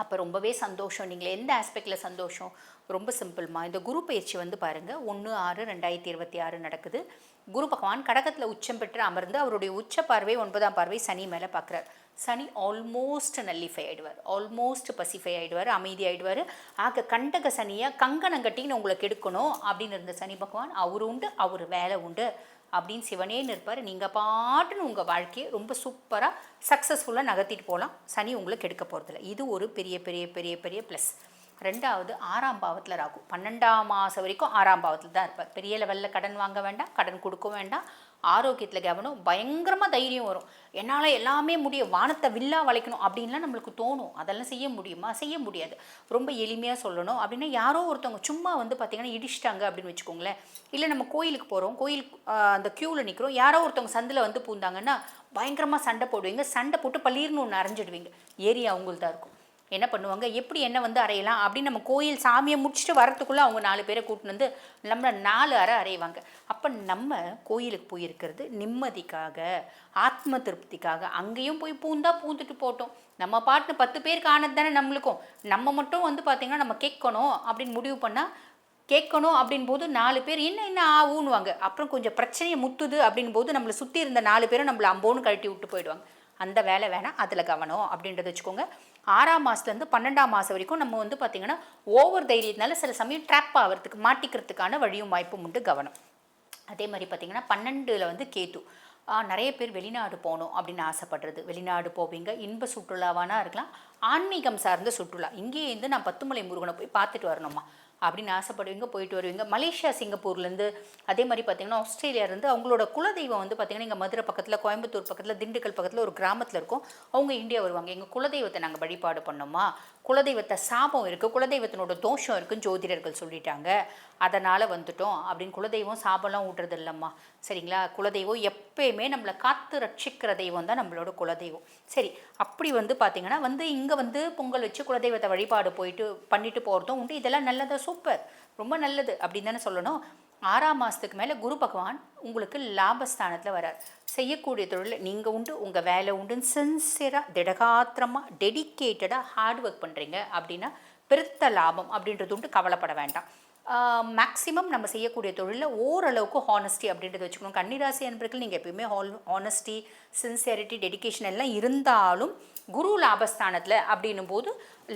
அப்போ ரொம்பவே சந்தோஷம். நீங்கள் எந்த ஆஸ்பெக்டில் சந்தோஷம்? ரொம்ப சிம்பிள்மா. இந்த குரு பயிற்சி வந்து பாருங்கள், 1/6/2026 நடக்குது. குரு பகவான் கடகத்தில் உச்சம் பெற்று அமர்ந்து அவருடைய உச்ச பார்வை 9ஆம் பார்வை சனி மேலே பார்க்குறார். சனி ஆல்மோஸ்ட் நல்லிஃபை ஆகிடுவார், ஆல்மோஸ்ட் பசிஃபை ஆகிடுவார், அமைதி ஆகிடுவார். ஆக கண்டக சனியை கங்கணம் கட்டின்னு உங்களை கெடுக்கணும் அப்படின்னு இருந்த சனி பகவான் அவர் உண்டு, அவர் வேலை உண்டு அப்படின்னு சிவனேன்னு இருப்பார். நீங்கள் பாட்டுன்னு உங்கள் வாழ்க்கையை ரொம்ப சூப்பராக சக்ஸஸ்ஃபுல்லாக நகர்த்திட்டு போகலாம். சனி உங்களுக்கு கெடுக்க போகிறதில்ல. இது ஒரு பெரிய பெரிய பெரிய பெரிய ப்ளஸ். 2வது 6ஆம் பாவத்தில் ராகு. 12ஆம் மாதம் வரைக்கும் 6ஆம் பாவத்தில் தான் இருப்பார். பெரிய லெவலில் கடன் வாங்க வேண்டாம், கடன் கொடுக்க வேண்டாம். ஆரோக்கியத்தில் கவனம். பயங்கரமாக தைரியம் வரும். என்னால் எல்லாமே முடியும், வானத்தை வில்லா வளைக்கணும் அப்படின்லாம் நம்மளுக்கு தோணும். அதெல்லாம் செய்ய முடியுமா? செய்ய முடியாது. ரொம்ப எளிமையாக சொல்லணும் அப்படின்னா, யாரோ ஒருத்தவங்க சும்மா வந்து பார்த்திங்கன்னா இடிச்சிட்டாங்க அப்படின்னு வச்சுக்கோங்களேன். இல்லை நம்ம கோயிலுக்கு போகிறோம், அந்த க்யூவில் நிற்கிறோம், யாரோ ஒருத்தவங்க சந்தில் வந்து பூந்தாங்கன்னா பயங்கரமாக சண்டை போடுவீங்க. சண்டை போட்டு பள்ளீர்னு ஒன்று அரைஞ்சிடுவீங்க. ஏரியா அவங்கள்தான் இருக்கும். என்ன பண்ணுவாங்க, எப்படி என்ன வந்து அறையலாம் அப்படின்னு நம்ம கோயில் சாமியை முடிச்சுட்டு வரத்துக்குள்ளே அவங்க 4 பேரை கூட்டின்னு வந்து நம்மளை 4 அறை அறைவாங்க. அப்போ நம்ம கோயிலுக்கு போயிருக்கிறது நிம்மதிக்காக, ஆத்ம திருப்திக்காக. அங்கேயும் போய் பூந்துட்டு போட்டோம். நம்ம பாட்டு 10 பேருக்கு ஆனது தானே நம்மளுக்கும். நம்ம மட்டும் வந்து பார்த்திங்கன்னா நம்ம கேட்கணும் அப்படின்னு முடிவு பண்ணால் கேட்கணும் அப்படின் போது 4 பேர் என்ன ஊனுவாங்க. அப்புறம் கொஞ்சம் பிரச்சனையை முத்துது அப்படின் போது நம்மளை சுற்றி இருந்த 4 பேரும் நம்மளை அம்போன்னு கழட்டி விட்டு போயிடுவாங்க. அந்த வேலை வேணாம், அதில் கவனம் அப்படின்றத வச்சுக்கோங்க. 6ஆம் மாதத்துலேருந்து 12ஆம் மாதம் வரைக்கும் நம்ம வந்து பார்த்திங்கன்னா ஓவர் தைரியத்தினால சில சமயம் ட்ராப் ஆகிறதுக்கு, மாட்டிக்கிறதுக்கான வழியும் வாய்ப்பும் உண்டு, கவனம். அதே மாதிரி பார்த்திங்கன்னா 12ல் வந்து கேது. நிறைய பேர் வெளிநாடு போகணும் அப்படின்னு ஆசைப்படுறது. வெளிநாடு போவீங்க, இன்ப சுற்றுலாவானா இருக்கலாம், ஆன்மீகம் சார்ந்த சுற்றுலா. இங்கேருந்து நான் 10 மலை முருகனை போய் பார்த்துட்டு வரணுமா அப்படின்னு ஆசைப்படுவீங்க, போயிட்டு வருவீங்க. மலேசியா, சிங்கப்பூர்லேருந்து, அதே மாதிரி பார்த்திங்கன்னா ஆஸ்திரேலியாவிலேருந்து அவங்களோட குலதெய்வம் வந்து பார்த்திங்கன்னா இங்கே மதுரை பக்கத்தில், கோயம்புத்தூர் பக்கத்தில், திண்டுக்கல் பக்கத்தில் ஒரு கிராமத்தில் இருக்கும். அவங்க இந்தியா வருவாங்க. எங்கள் குலதெய்வத்தை நாங்கள் வழிபாடு பண்ணோமா, குலதெய்வத்தை சாபம் இருக்குது, குலதெய்வத்தினோட தோஷம் இருக்குன்னு ஜோதிடர்கள் சொல்லிட்டாங்க, அதனால் வந்துட்டோம் அப்படின்னு. குலதெய்வம் சாபம்லாம் ஊட்டுறது இல்லைம்மா, சரிங்களா? குலதெய்வம் எப்பயுமே நம்மளை காத்து ரட்சிக்கிற தெய்வம் தான் நம்மளோட குலதெய்வம். சரி, அப்படி வந்து பார்த்திங்கன்னா வந்து இங்கே வந்து பொங்கல் வச்சு குலதெய்வத்தை வழிபாடு போயிட்டு பண்ணிட்டு போகிறதும் உண்டு. இதெல்லாம் நல்லதா? சூப்பர், ரொம்ப நல்லது அப்படின்னு தானே சொல்லணும். 6ஆம் மாதத்துக்கு மேலே குரு பகவான் உங்களுக்கு லாபஸ்தானத்தில் வரார். செய்யக்கூடிய தொழில் நீங்கள் உண்டு, உங்கள் வேலை உண்டுன்னு சின்சியராக, திடகாத்திரமாக, டெடிக்கேட்டடாக ஹார்ட் ஒர்க் பண்ணுறீங்க அப்படின்னா பெருத்த லாபம் அப்படின்றது உண்டு, கவலைப்பட வேண்டாம். மேக்ஸிமம் நம்ம செய்யக்கூடிய தொழிலில் ஓரளவுக்கு ஹானஸ்டி அப்படின்றத வச்சுக்கணும். கன்னிராசி என்பர்கள் நீங்கள் எப்பயுமே ஹானஸ்டி, சின்சியரிட்டி, டெடிக்கேஷன் எல்லாம் இருந்தாலும் குரு லாபஸ்தானத்தில் அப்படின்னும் போது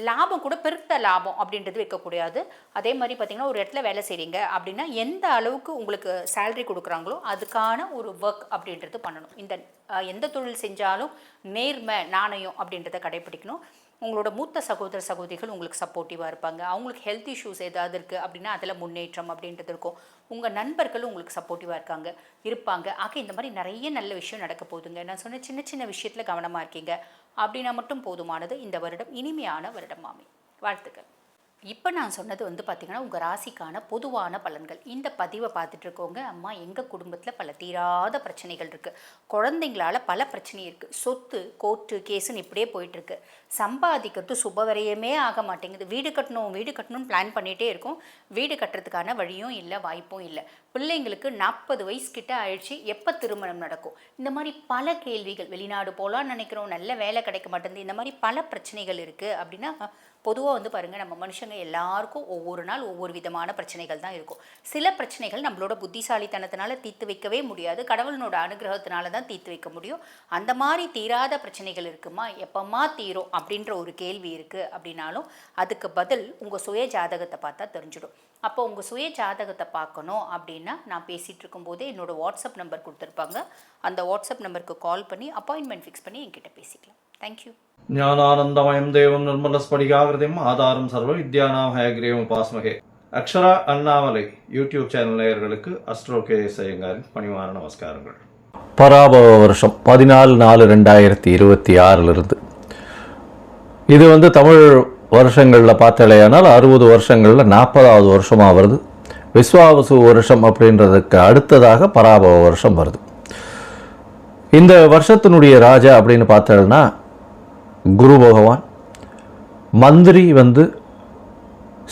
லாபம் கூட பெருத்த லாபம் அப்படின்றது வைக்கக்கூடாது. அதே மாதிரி பார்த்திங்கன்னா ஒரு இடத்துல வேலை செய்கிறீங்க அப்படின்னா எந்த அளவுக்கு உங்களுக்கு சேலரி கொடுக்குறாங்களோ அதுக்கான ஒரு ஒர்க் அப்படின்றது பண்ணணும். இந்த எந்த தொழில் செஞ்சாலும் நேர்மை, நாணயம் அப்படின்றத கடைப்பிடிக்கணும். உங்களோட மூத்த சகோதர சகோதரிகள் உங்களுக்கு சப்போர்ட்டிவாக இருப்பாங்க. அவங்களுக்கு ஹெல்த் இஷ்யூஸ் ஏதாவது இருக்குது அப்படின்னா அதில் முன்னேற்றம் அப்படின்றது இருக்கும். உங்கள் நண்பர்களும் உங்களுக்கு சப்போர்ட்டிவாக இருப்பாங்க. ஆக இந்த மாதிரி நிறைய நல்ல விஷயம் நடக்க போகுதுங்க. நான் சொன்ன சின்ன சின்ன விஷயத்தில் கவனமாக இருக்கீங்க அப்படின்னா மட்டும் போதுமானது. இந்த வருடம் இனிமையான வருடமாமே. வாழ்த்துக்கள். இப்போ நான் சொன்னது வந்து பார்த்திங்கன்னா உங்கள் ராசிக்கான பொதுவான பலன்கள். இந்த பதிவை பார்த்துட்டு இருக்கோங்க, அம்மா எங்கள் குடும்பத்தில் பல தீராத பிரச்சனைகள் இருக்குது, குழந்தைங்களால் பல பிரச்சனை இருக்குது, சொத்து, கோர்ட்டு, கேஸுன்னு இப்படியே போயிட்டுருக்கு, சம்பாதிக்கிறது சுபவரையுமே ஆக மாட்டேங்குது, வீடு கட்டணும்னு பிளான் பண்ணிகிட்டே இருக்கோம், வீடு கட்டுறதுக்கான வழியும் இல்லை, வாய்ப்பும் இல்லை, பிள்ளைங்களுக்கு 40 வயசு கிட்ட ஆயிடுச்சு, எப்போ திருமணம் நடக்கும், இந்த மாதிரி பல கேள்விகள், வெளிநாடு போகலான்னு நினைக்கிறோம், நல்ல வேலை கிடைக்க மாட்டேங்குது, இந்த மாதிரி பல பிரச்சனைகள் இருக்குது அப்படின்னா பொதுவாக வந்து பாருங்கள், நம்ம மனுஷங்க எல்லாருக்கும் ஒவ்வொரு நாள் ஒவ்வொரு விதமான பிரச்சனைகள் தான் இருக்கும். சில பிரச்சனைகள் நம்மளோட புத்திசாலித்தனத்தினால தீர்த்து வைக்கவே முடியாது, கடவுளனோட அனுகிரகத்தினால தான் தீர்த்து வைக்க முடியும். அந்த மாதிரி தீராத பிரச்சனைகள் இருக்குமா, எப்பமா தீரும் அப்படின்ற ஒரு கேள்வி இருக்குது அப்படின்னாலும் அதுக்கு பதில் உங்கள் சுய ஜாதகத்தை பார்த்தா தெரிஞ்சிடும். அப்போ உங்கள் சுய ஜாதகத்தை பார்க்கணும் அப்படின்னா நான் பேசிகிட்டு இருக்கும்போதே என்னோடய வாட்ஸ்அப் நம்பர் கொடுத்துருப்பாங்க, அந்த வாட்ஸ்அப் நம்பருக்கு கால் பண்ணி அப்பாயின்மெண்ட் ஃபிக்ஸ் பண்ணி என்கிட்ட பேசிக்கலாம். தேங்க்யூ. ஞானானந்தமயம் தேவம் நிர்மலஸ்படிகாகிருதிம் ஆதாரம் சர்வ வித்யானாம் ஹயக்ரீவம் உபாஸ்மகே. அக்ஷரா அண்ணாமலை யூடியூப் சேனல் நேயர்களுக்கு அஸ்ட்ரோ கேஎஸ் ஐயங்காரின் பணிவான நமஸ்காரங்கள். பராபவ வருஷம் 14/4/2026 இது தமிழ் வருஷங்களில் பார்த்தாலேயானால் 60 வருஷங்களில் 40வது வருஷமாக வருது. விஸ்வாவசு வருஷம் அப்படின்றதுக்கு அடுத்ததாக பராபவ வருஷம் வருது. இந்த வருஷத்தினுடைய ராஜா அப்படின்னு பார்த்தோம்னா குரு பகவான். மந்திரி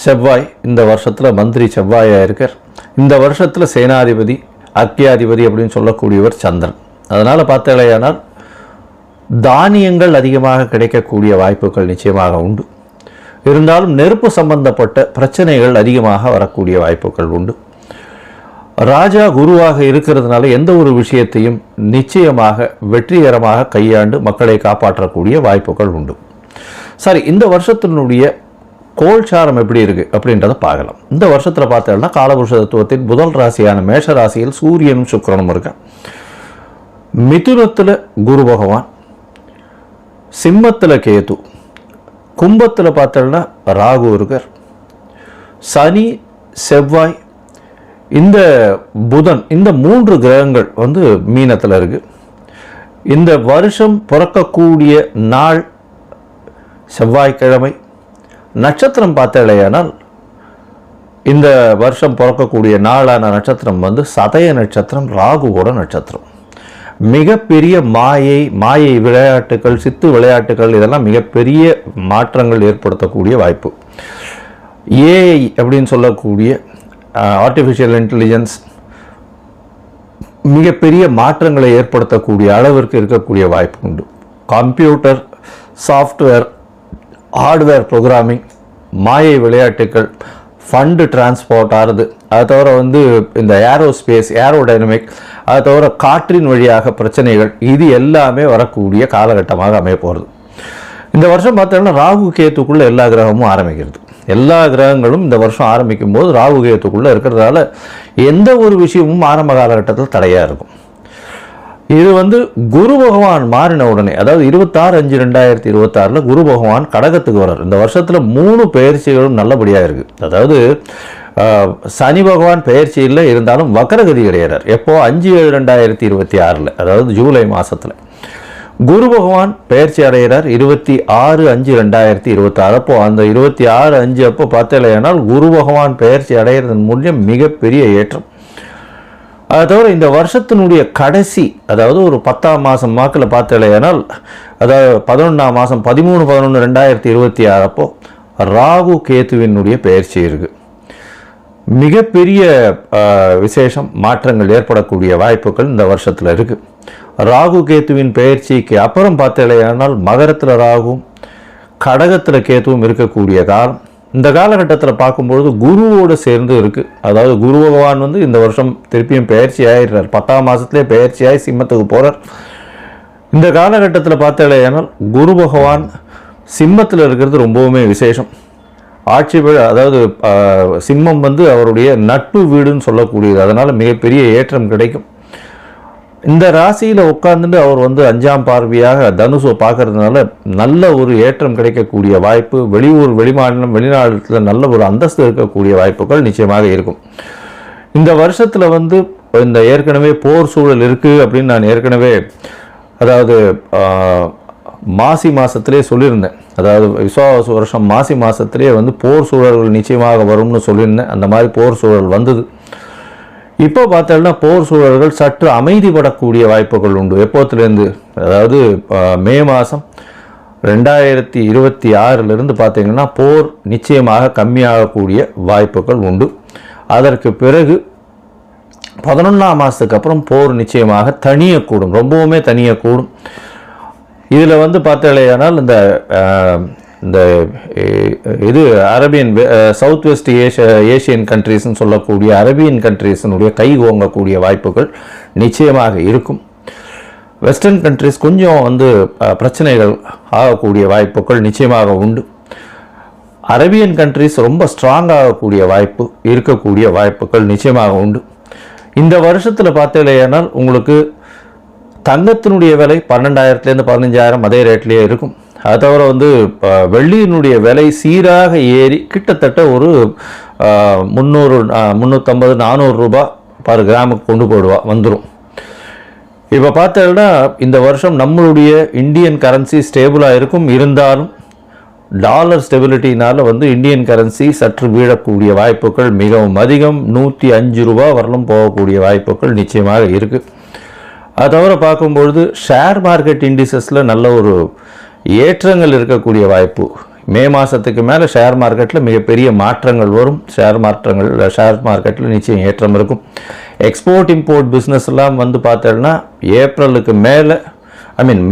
செவ்வாய். இந்த வருஷத்தில் மந்திரி செவ்வாயாக இருக்கார். இந்த வருஷத்தில் சேனாதிபதி அக்கியாதிபதி அப்படின்னு சொல்லக்கூடியவர் சந்திரன். அதனால் பார்த்தாலேயானால் தானியங்கள் அதிகமாக கிடைக்கக்கூடிய வாய்ப்புகள் நிச்சயமாக உண்டு. இருந்தாலும் நெருப்பு சம்பந்தப்பட்ட பிரச்சனைகள் அதிகமாக வரக்கூடிய வாய்ப்புகள் உண்டு. ராஜா குருவாக இருக்கிறதுனால எந்த ஒரு விஷயத்தையும் நிச்சயமாக வெற்றிகரமாக கையாண்டு மக்களை காப்பாற்றக்கூடிய வாய்ப்புகள் உண்டு. சரி, இந்த வருஷத்தினுடைய கோல்சாரம் எப்படி இருக்குது அப்படின்றத பார்க்கலாம். இந்த வருஷத்தில் பார்த்தோம்னா காலபுருஷ தத்துவத்தின் முதல் ராசியான மேஷ ராசியில் சூரியனும் சுக்கிரனும் இருக்கான். மிதுனத்தில் குரு பகவான், சிம்மத்தில் கேது, கும்பத்தில் பார்த்தோம்னா ராகு இருக்கார். சனி, செவ்வாய், இந்த புதன், இந்த 3 கிரகங்கள் மீனத்தில் இருக்கு. இந்த வருஷம் பிறக்கக்கூடிய நாள் செவ்வாய்க்கிழமை. நட்சத்திரம் பார்த்தாலேயானால் இந்த வருஷம் பிறக்கக்கூடிய நாளான நட்சத்திரம் சதய நட்சத்திரம், ராகுவோட நட்சத்திரம். மிகப்பெரிய மாயை விளையாட்டுகள், சித்து விளையாட்டுகள், இதெல்லாம் மிகப்பெரிய மாற்றங்கள் ஏற்படுத்தக்கூடிய வாய்ப்பு. ஏஐ அப்படின்னு சொல்லக்கூடிய ஆர்டிஃபிஷியல் இன்டெலிஜென்ஸ் மிகப்பெரிய மாற்றங்களை ஏற்படுத்தக்கூடிய அளவிற்கு இருக்கக்கூடிய வாய்ப்பு உண்டு. கம்ப்யூட்டர், சாஃப்ட்வேர், ஹார்ட்வேர் ப்ரோக்ராமிங், மாயை விளையாட்டுகள், ஃபண்டு டிரான்ஸ்போர்ட் ஆகுது. அதை தவிர இந்த ஏரோஸ்பேஸ், ஏரோடைனமிக், அதை தவிர காற்றின் வழியாக பிரச்சனைகள், இது எல்லாமே வரக்கூடிய காலகட்டமாக அமைய போகிறது. இந்த வருஷம் பார்த்தோம்னா ராகு கேத்துக்குள்ளே எல்லா கிரகமும் ஆரம்பிக்கிறது. எல்லா கிரகங்களும் இந்த வருஷம் ஆரம்பிக்கும் போது ராகு கேத்துக்குள்ளே இருக்கிறதால எந்த ஒரு விஷயமும் ஆரம்ப காலகட்டத்தில் தடையாக இருக்கும். இது குரு பகவான் மாறின உடனே, அதாவது 26/5/2026 குரு பகவான் கடகத்துக்கு வர்றார். இந்த வருஷத்தில் 3 பெயர்ச்சிகளும் நல்லபடியாக இருக்குது. அதாவது சனி பகவான் பெயர்ச்சியில் இருந்தாலும் வக்கரகதி கிடையாது. எப்போ 5/7/2026, அதாவது ஜூலை மாதத்தில் குரு பகவான் பெயர்ச்சி அடைகிறார். 26/5/2026 அப்போ அந்த 26/5 அப்போ பார்த்தலையானால் குரு பகவான் பெயர்ச்சி அடைகிறதன் மூலம் மிகப்பெரிய ஏற்றம். அதை தவிர இந்த வருஷத்தினுடைய கடைசி, அதாவது ஒரு 10ஆம் மாதம் வாக்கில் பார்த்தலையானால், அதாவது 11ஆம் மாதம் 13/11/2026 அப்போ ராகு கேத்துவினுடைய பெயர்ச்சி இருக்குது. மிகப்பெரிய விசேஷம், மாற்றங்கள் ஏற்படக்கூடிய வாய்ப்புகள் இந்த வருஷத்தில் இருக்குது. ராகு கேத்துவின் பெயர்ச்சிக்கு அப்புறம் பார்த்தலையானால் மகரத்தில் ராகுவும் கடகத்தில் கேத்துவும் இருக்கக்கூடிய காலம். இந்த காலகட்டத்தில் பார்க்கும்பொழுது குருவோடு சேர்ந்து இருக்குது. அதாவது குரு பகவான் இந்த வருஷம் திருப்பியும் பெயர்ச்சி ஆகிடுறார். 10ஆம் மாதத்துலேயே பெயர்ச்சியாகி சிம்மத்துக்கு போகிறார். இந்த காலகட்டத்தில் பார்த்தாலேயானால் குரு பகவான் சிம்மத்தில் இருக்கிறது ரொம்பவுமே விசேஷம். ஆட்சி, அதாவது சிம்மம் அவருடைய நட்பு வீடுன்னு சொல்லக்கூடியது. அதனால் மிகப்பெரிய ஏற்றம் கிடைக்கும். இந்த ராசியில் உட்கார்ந்துட்டு அவர் 5ஆம் பார்வையாக தனுசை பார்க்கறதுனால நல்ல ஒரு ஏற்றம் கிடைக்கக்கூடிய வாய்ப்பு. வெளியூர், வெளிமாநிலம், வெளிநாட்டில் நல்ல ஒரு அந்தஸ்து இருக்கக்கூடிய வாய்ப்புகள் நிச்சயமாக இருக்கும். இந்த வருஷத்தில் இந்த ஏற்கனவே போர் சூழல் இருக்குது அப்படின்னு நான் ஏற்கனவே, அதாவது மாசி மாதத்திலே சொல்லியிருந்தேன். அதாவது விஸ்வாவசு வருஷம் மாசி மாதத்திலே போர் சூழல்கள் நிச்சயமாக வரும்னு சொல்லியிருந்தேன். அந்த மாதிரி போர் சூழல் வந்தது. இப்போ பார்த்தோம்னா போர் சூழல்கள் சற்று அமைதிப்படக்கூடிய வாய்ப்புகள் உண்டு. எப்போத்துலேருந்து, அதாவது மே மாதம் 2026 பார்த்தீங்கன்னா போர் நிச்சயமாக கம்மியாகக்கூடிய வாய்ப்புகள் உண்டு. அதற்கு பிறகு 11ஆம் மாதத்துக்கு அப்புறம் போர் நிச்சயமாக தனியக்கூடும், ரொம்பவுமே தனியக்கூடும். இதில் பார்த்தாலேயானால் இந்த இது அரேபியன், சவுத் வெஸ்ட் ஏஷியன் கண்ட்ரீஸ்ன்னு சொல்லக்கூடிய அரேபியன் கண்ட்ரீஸினுடைய கை ஓங்கக்கூடிய வாய்ப்புகள் நிச்சயமாக இருக்கும். வெஸ்டர்ன் கண்ட்ரீஸ் கொஞ்சம் பிரச்சனைகள் ஆகக்கூடிய வாய்ப்புகள் நிச்சயமாக உண்டு. அரேபியன் கண்ட்ரீஸ் ரொம்ப ஸ்ட்ராங் ஆகக்கூடிய வாய்ப்பு இருக்கக்கூடிய வாய்ப்புகள் நிச்சயமாக உண்டு. இந்த வருஷத்தில் பார்த்தீங்களேனால் உங்களுக்கு தங்கத்தினுடைய விலை 12,000 15,000 அதே ரேட்லேயே இருக்கும். அதை தவிர வெள்ளியினுடைய விலை சீராக ஏறி கிட்டத்தட்ட ஒரு 300 350 400 ரூபாய் பர் கிராமுக்கு கொண்டு போடுவா வந்துடும். இப்போ பார்த்தோன்னா இந்த வருஷம் நம்மளுடைய இந்தியன் கரன்சி ஸ்டேபிளாக இருக்கும். இருந்தாலும் டாலர் ஸ்டெபிலிட்டினால் இந்தியன் கரன்சி சற்று வீழக்கூடிய வாய்ப்புகள் மிகவும் அதிகம். 105 ரூபா வரலும் போகக்கூடிய வாய்ப்புகள் நிச்சயமாக இருக்குது. அது தவிர பார்க்கும்பொழுது ஷேர் மார்க்கெட் இண்டிசஸில் நல்ல ஒரு ஏற்றங்கள் இருக்கக்கூடிய வாய்ப்பு. மே மாதத்துக்கு மேலே ஷேர் மார்க்கெட்டில் மிகப்பெரிய மாற்றங்கள் வரும். ஷேர் மார்க்கெட்டில் நிச்சயம் ஏற்றம் இருக்கும். எக்ஸ்போர்ட் இம்போர்ட் பிஸ்னஸ்லாம் பார்த்தோன்னா ஏப்ரலுக்கு மேலே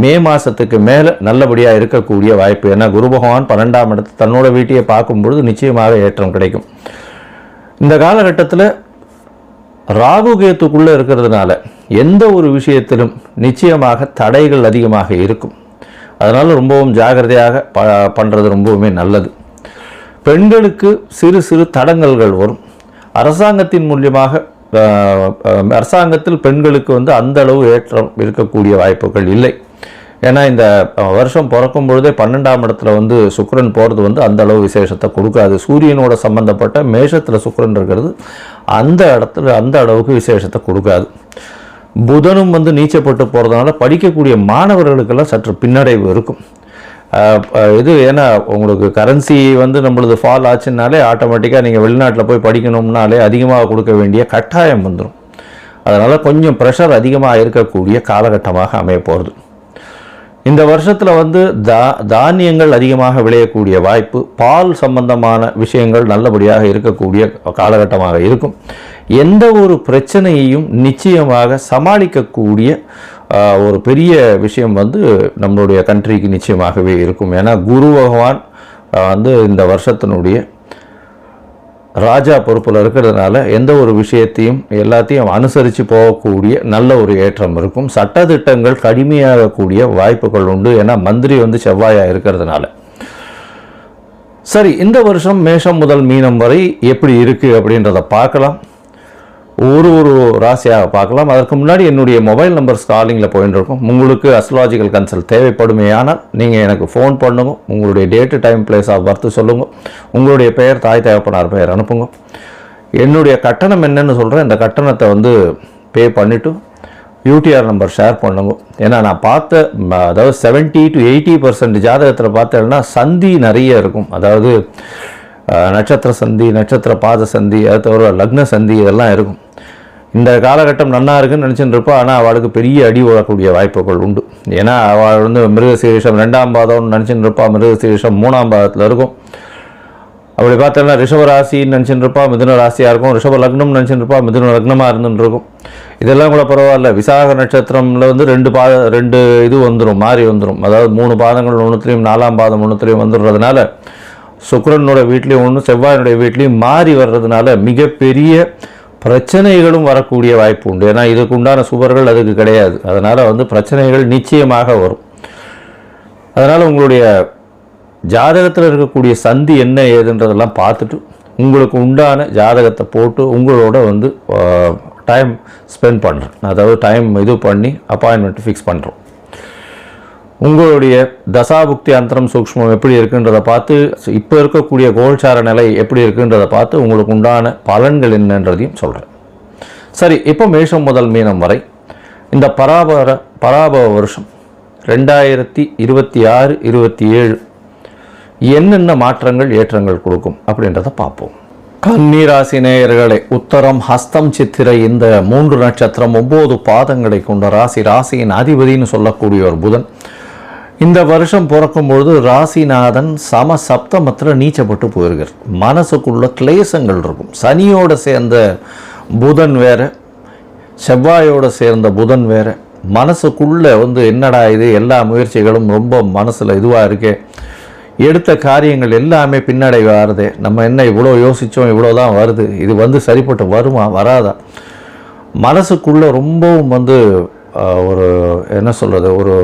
மே மாதத்துக்கு மேலே நல்லபடியாக இருக்கக்கூடிய வாய்ப்பு. ஏன்னா குரு பகவான் 12ஆம் இடத்து தன்னோட வீட்டையை பார்க்கும்பொழுது நிச்சயமாக ஏற்றம் கிடைக்கும். இந்த காலகட்டத்தில் ராகு கேத்துக்குள்ளே இருக்கிறதுனால எந்த ஒரு விஷயத்திலும் நிச்சயமாக தடைகள் அதிகமாக இருக்கும். அதனால் ரொம்பவும் ஜாகிரதையாக பண்ணுறது ரொம்பவுமே நல்லது. பெண்களுக்கு சிறு சிறு தடங்கல்கள் வரும். அரசாங்கத்தின் மூலியமாக அரசாங்கத்தில் பெண்களுக்கு அந்த அளவு ஏற்றம் இருக்கக்கூடிய வாய்ப்புகள் இல்லை. ஏன்னா இந்த வருஷம் பிறக்கும் பொழுதே 12ஆம் இடத்துல சுக்கிரன் போகிறது அந்த அளவு விசேஷத்தை கொடுக்காது. சூரியனோட சம்பந்தப்பட்ட மேஷத்தில் சுக்கிரன் இருக்கிறது அந்த இடத்துல அந்த அளவுக்கு விசேஷத்தை கொடுக்காது. புதனும் நீச்சப்பட்டு போகிறதுனால படிக்கக்கூடிய மாணவர்களுக்கெல்லாம் சற்று பின்னடைவு இருக்கும். இது ஏன்னா உங்களுக்கு கரன்சி நம்மளது ஃபால் ஆச்சுன்னாலே ஆட்டோமேட்டிக்காக நீங்கள் வெளிநாட்டில் போய் படிக்கணும்னாலே அதிகமாக கொடுக்க வேண்டிய கட்டாயம் வந்துடும். அதனால் கொஞ்சம் ப்ரெஷர் அதிகமாக இருக்கக்கூடிய காலகட்டமாக அமைய போகிறது. இந்த வருஷத்தில் தானியங்கள் அதிகமாக விளையக்கூடிய வாய்ப்பு, பால் சம்பந்தமான விஷயங்கள் நல்லபடியாக இருக்கக்கூடிய காலகட்டமாக இருக்கும். எந்த ஒரு பிரச்சனையையும் நிச்சயமாக சமாளிக்கக்கூடிய ஒரு பெரிய விஷயம் நம்மளுடைய கண்ட்ரிக்கு நிச்சயமாகவே இருக்கும். ஏன்னா குரு பகவான் இந்த வருஷத்தினுடைய ராஜா பொறுப்பில் இருக்கிறதுனால எந்த ஒரு விஷயத்தையும் எல்லாத்தையும் அனுசரித்து போகக்கூடிய நல்ல ஒரு ஏற்றம் இருக்கும். சட்டத்திட்டங்கள் கடுமையாகக்கூடிய வாய்ப்புகள் உண்டு. ஏன்னா மந்திரி செவ்வாயாக இருக்கிறதுனால. சரி, இந்த வருஷம் மேஷம் முதல் மீனம் வரை எப்படி இருக்குது அப்படின்றத பார்க்கலாம். ஒரு ராசியாக பார்க்கலாம். அதற்கு முன்னாடி என்னுடைய மொபைல் நம்பர் காலிங்கில் போயின்னு இருக்கும். உங்களுக்கு அஸ்ட்ராலஜிக்கல் கன்சல்ட் தேவைப்படுமேயானால் நீங்கள் எனக்கு ஃபோன் பண்ணுங்க. உங்களுடைய date, time, place of birth சொல்லுங்கள். உங்களுடைய பெயர், தாய் தகப்பனார் பெயர் அனுப்புங்க. என்னுடைய கட்டணம் என்னன்னு சொல்கிறேன். இந்த கட்டணத்தை பே பண்ணிவிட்டு யூடிஆர் நம்பர் ஷேர் பண்ணுங்க. ஏன்னா நான் பார்த்த அதாவது 70 to 80% ஜாதகத்தில் பார்த்தேன்னா சந்தி நிறைய இருக்கும். அதாவது நட்சத்திர சந்தி, நட்சத்திர பாத சந்தி, அது தவிர லக்ன சந்தி இதெல்லாம் இருக்கும். இந்த காலகட்டம் நன்னா இருக்குன்னு நினச்சிட்டு இருப்பா. ஆனால் அவளுக்கு பெரிய அடி விழக்கூடிய வாய்ப்புகள் உண்டு. ஏன்னா அவள் மிருகசீரிஷம் 2ஆம் பாதம்னு நினச்சிட்டு இருப்பா. மிருகசீரிஷம் 3ஆம் பாதத்தில் இருக்கும். அப்படி பார்த்தோன்னா ரிஷப ராசின்னு நினச்சிட்டு இருப்பா, மிதுன ராசியாக இருக்கும். ரிஷப லக்னம் நினச்சிட்டு இருப்பா, மிதுன லக்னமாக இருந்துட்டு இருக்கும். இதெல்லாம் கூட பரவாயில்ல. விசாக நட்சத்திரமில் 2 இது மாறி வந்துடும். அதாவது 3 பாதங்கள் ஒன்றுத்துலேயும் 4ஆம் பாதம் ஒன்றுத்துலேயும் வந்துடுறதுனால சுக்கிரனோட வீட்லேயும் ஒன்று, செவ்வாயினுடைய வீட்லேயும் மாறி வர்றதுனால மிகப்பெரிய பிரச்சனைகளும் வரக்கூடிய வாய்ப்பு உண்டு. ஏன்னா இதுக்கு உண்டான சுவர்கள் அதுக்கு கிடையாது. அதனால் பிரச்சனைகள் நிச்சயமாக வரும். அதனால் உங்களுடைய ஜாதகத்தில் இருக்கக்கூடிய சந்தி என்ன ஏதுன்றதெல்லாம் பார்த்துட்டு உங்களுக்கு உண்டான ஜாதகத்தை போட்டு உங்களோட டைம் ஸ்பெண்ட் பண்ணுறேன். அதாவது டைம் இது பண்ணி அப்பாயின்மெண்ட் ஃபிக்ஸ் பண்ணுறோம். உங்களுடைய தசாபுக்தி அந்தரம் சூக்ஷ்மம் எப்படி இருக்குன்றதை பார்த்து, இப்போ இருக்கக்கூடிய கோல்சார நிலை எப்படி இருக்குன்றதை பார்த்து உங்களுக்கு உண்டான பலன்கள் என்னன்றதையும் சொல்கிறேன். சரி, இப்போ மேஷம் முதல் மீனம் வரை இந்த பராபவ வருஷம் 2026-27 என்னென்ன மாற்றங்கள் ஏற்றங்கள் கொடுக்கும் அப்படின்றத பார்ப்போம். கன்னிராசி நேயர்களே, உத்தரம், ஹஸ்தம், சித்திரை இந்த 3 நட்சத்திரம் 9 பாதங்களை கொண்ட ராசியின் அதிபதினு சொல்லக்கூடிய ஒரு புதன் இந்த வருஷம் பிறக்கும்பொழுது ராசிநாதன் சப்தமத்தில் நீச்சப்பட்டு போயிருக்கார். மனசுக்குள்ள கிளேசங்கள் இருக்கும். சனியோட சேர்ந்த புதன் வேற, செவ்வாயோட சேர்ந்த புதன் வேற. மனசுக்குள்ள என்னடா இது, எல்லா முயற்சிகளும் ரொம்ப மனசில் இதுவாக இருக்கே, எடுத்த காரியங்கள் எல்லாமே பின்னடைவு ஆறுதே, நம்ம என்ன இவ்வளோ யோசித்தோம், இவ்வளோ தான் வருது, இது சரிப்பட்டு வருமா வராதா, மனசுக்குள்ளே ரொம்பவும் ஒரு என்ன சொல்கிறது, ஒரு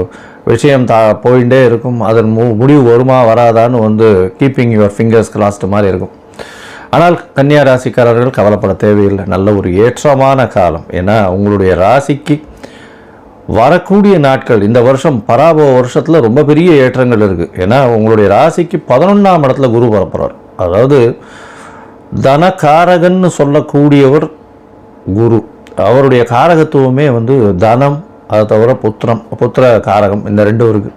விஷயம் போயிட்டே இருக்கும். அதன் முடிவு வருமா வராதான்னு கீப்பிங் யுவர் ஃபிங்கர்ஸ் கிராஸ்டு மாதிரி இருக்கும். ஆனால் கன்னியா ராசிக்காரர்கள் கவலைப்பட தேவையில்லை. நல்ல ஒரு ஏற்றமான காலம். ஏன்னா உங்களுடைய ராசிக்கு வரக்கூடிய நாட்கள் இந்த வருஷம் பராபவ வருஷத்தில் ரொம்ப பெரிய ஏற்றங்கள் இருக்குது. ஏன்னா உங்களுடைய ராசிக்கு 11ஆம் இடத்துல குரு வரப்போகிறார். அதாவது தனகாரகன்னு சொல்லக்கூடியவர் குரு. அவருடைய காரகத்துவமே வந்து தனம், அதை தவிர புத்திர காரகம், இந்த ரெண்டும் இருக்குது.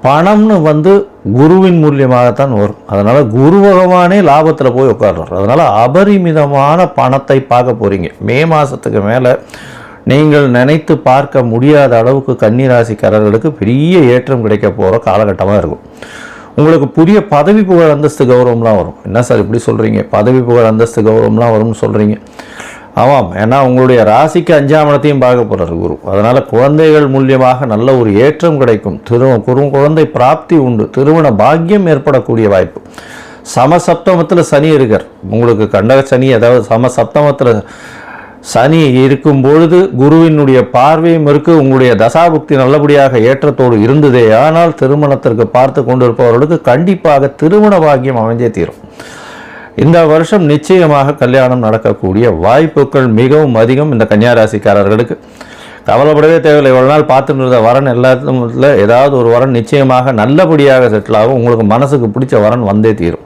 பணம்னு வந்து குருவின் மூலியமாகத்தான் வரும். அதனால் குரு பகவானே லாபத்தில் போய் உட்கார்றார். அதனால் அபரிமிதமான பணத்தை பார்க்க போகிறீங்க. மே மாதத்துக்கு மேலே நீங்கள் நினைத்து பார்க்க முடியாத அளவுக்கு கன்னிராசிக்காரர்களுக்கு பெரிய ஏற்றம் கிடைக்க போகிற காலகட்டமாக இருக்கும். உங்களுக்கு புதிய பதவி புகழ் அந்தஸ்து கௌரவம்லாம் வரும். என்ன சார் இப்படி சொல்கிறீங்க, பதவி புகழ் அந்தஸ்து கௌரவம்லாம் வரும்னு சொல்கிறீங்க? ஆமாம், ஏன்னா உங்களுடைய ராசிக்கு 5ஆம் இடத்தையும் பார்க்க போகிறார் குரு. அதனால் குழந்தைகள் மூலியமாக நல்ல ஒரு ஏற்றம் கிடைக்கும். குழந்தை பிராப்தி உண்டு. திருமண பாக்கியம் ஏற்படக்கூடிய வாய்ப்பு. சமசப்தமத்தில் சனி இருக்கார் உங்களுக்கு. கண்டக சனி, அதாவது சமசப்தமத்தில் சனி இருக்கும் பொழுது குருவினுடைய பார்வையும் இருக்கு. உங்களுடைய தசாபுக்தி நல்லபடியாக ஏற்றத்தோடு இருந்ததே ஆனால் திருமணத்திற்கு பார்த்து கொண்டிருப்பவர்களுக்கு கண்டிப்பாக திருமண பாக்கியம் அமைஞ்சே தீரும். இந்த வருஷம் நிச்சயமாக கல்யாணம் நடக்கக்கூடிய வாய்ப்புகள் மிகவும் அதிகம். இந்த கன்னியாராசிக்காரர்களுக்கு கவலைப்படவே தேவையில்லை. இவ்வளோ நாள் பார்த்துட்டு இருந்த வரன் எல்லாத்துல ஏதாவது ஒரு வரன் நிச்சயமாக நல்லபடியாக செட்டில் ஆகும். உங்களுக்கு மனசுக்கு பிடிச்ச வரன் வந்தே தீரும்.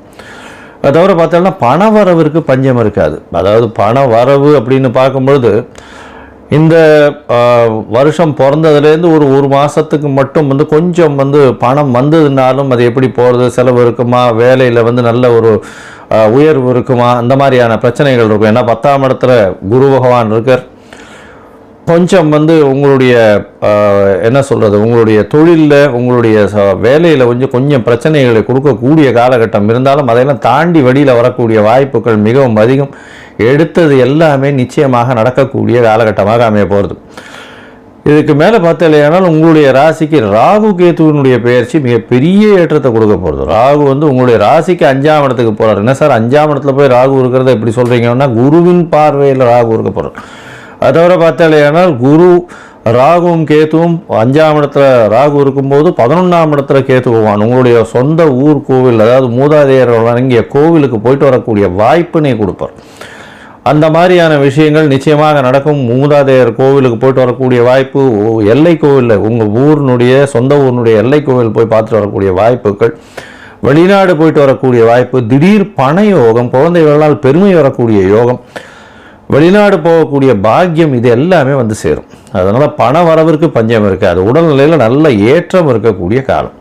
அதை தவிர பார்த்தோம்னா பண வரவிற்கு பஞ்சம் இருக்காது. அதாவது பண வரவு அப்படின்னு பார்க்கும்பொழுது இந்த வருஷம் பிறந்ததுலேருந்து ஒரு மாதத்துக்கு மட்டும் வந்து கொஞ்சம் வந்து பணம் வந்ததுனாலும் அது எப்படி போகிறது, செலவு இருக்குமா, வேலையில் வந்து நல்ல ஒரு உயர்வு இருக்குமா, அந்த மாதிரியான பிரச்சனைகள் இருக்கும். ஏன்னா 10ஆம் இடத்துல குரு பகவான் இருக்கார். கொஞ்சம் வந்து உங்களுடைய என்ன சொல்கிறது, உங்களுடைய தொழிலில் உங்களுடைய வேலையில் கொஞ்சம் பிரச்சனைகளை கொடுக்கக்கூடிய காலகட்டம் இருந்தாலும் அதையெல்லாம் தாண்டி வெளியில் வரக்கூடிய வாய்ப்புகள் மிகவும் அதிகம். எடுத்தது எல்லாமே நிச்சயமாக நடக்கக்கூடிய காலகட்டமாக அமைய போகிறது. இதுக்கு மேலே பார்த்தலையானால் உங்களுடைய ராசிக்கு ராகு கேதுவினுடைய பெயர்ச்சி மிகப்பெரிய ஏற்றத்தை கொடுக்க போகிறது. ராகு வந்து உங்களுடைய ராசிக்கு 5ஆம் இடத்துக்கு போகிறார். என்ன சார் 5ஆம் இடத்துல போய் ராகு இருக்கிறத எப்படி சொல்கிறீங்கன்னா குருவின் பார்வையில் ராகு இருக்க போகிறார். அதை தவிர பார்த்தாலேயானால் குரு ராகுவும் கேத்துவும் 5ஆம் இடத்துல ராகு இருக்கும்போது 11ஆம் இடத்துல கேத்து போவான். உங்களுடைய சொந்த ஊர் கோவில், அதாவது மூதாதையர்கள் வணங்கிய கோவிலுக்கு போயிட்டு வரக்கூடிய வாய்ப்பினை கொடுப்பார். அந்த மாதிரியான விஷயங்கள் நிச்சயமாக நடக்கும். மூதாதையர் கோவிலுக்கு போயிட்டு வரக்கூடிய வாய்ப்பு, எல்லை கோவிலில் உங்கள் ஊரினுடைய சொந்த ஊரினுடைய எல்லை கோவில் போய் பார்த்துட்டு வரக்கூடிய வாய்ப்புகள், வெளிநாடு போயிட்டு வரக்கூடிய வாய்ப்பு, திடீர் பண யோகம், குழந்தைகளால் பெருமை வரக்கூடிய யோகம், வெளிநாடு போகக்கூடிய பாக்கியம், இது எல்லாமே வந்து சேரும். அதனால் பண வரவிற்கு பஞ்சம் இருக்காது. உடல்நிலையில் நல்ல ஏற்றம் இருக்கக்கூடிய காலம்.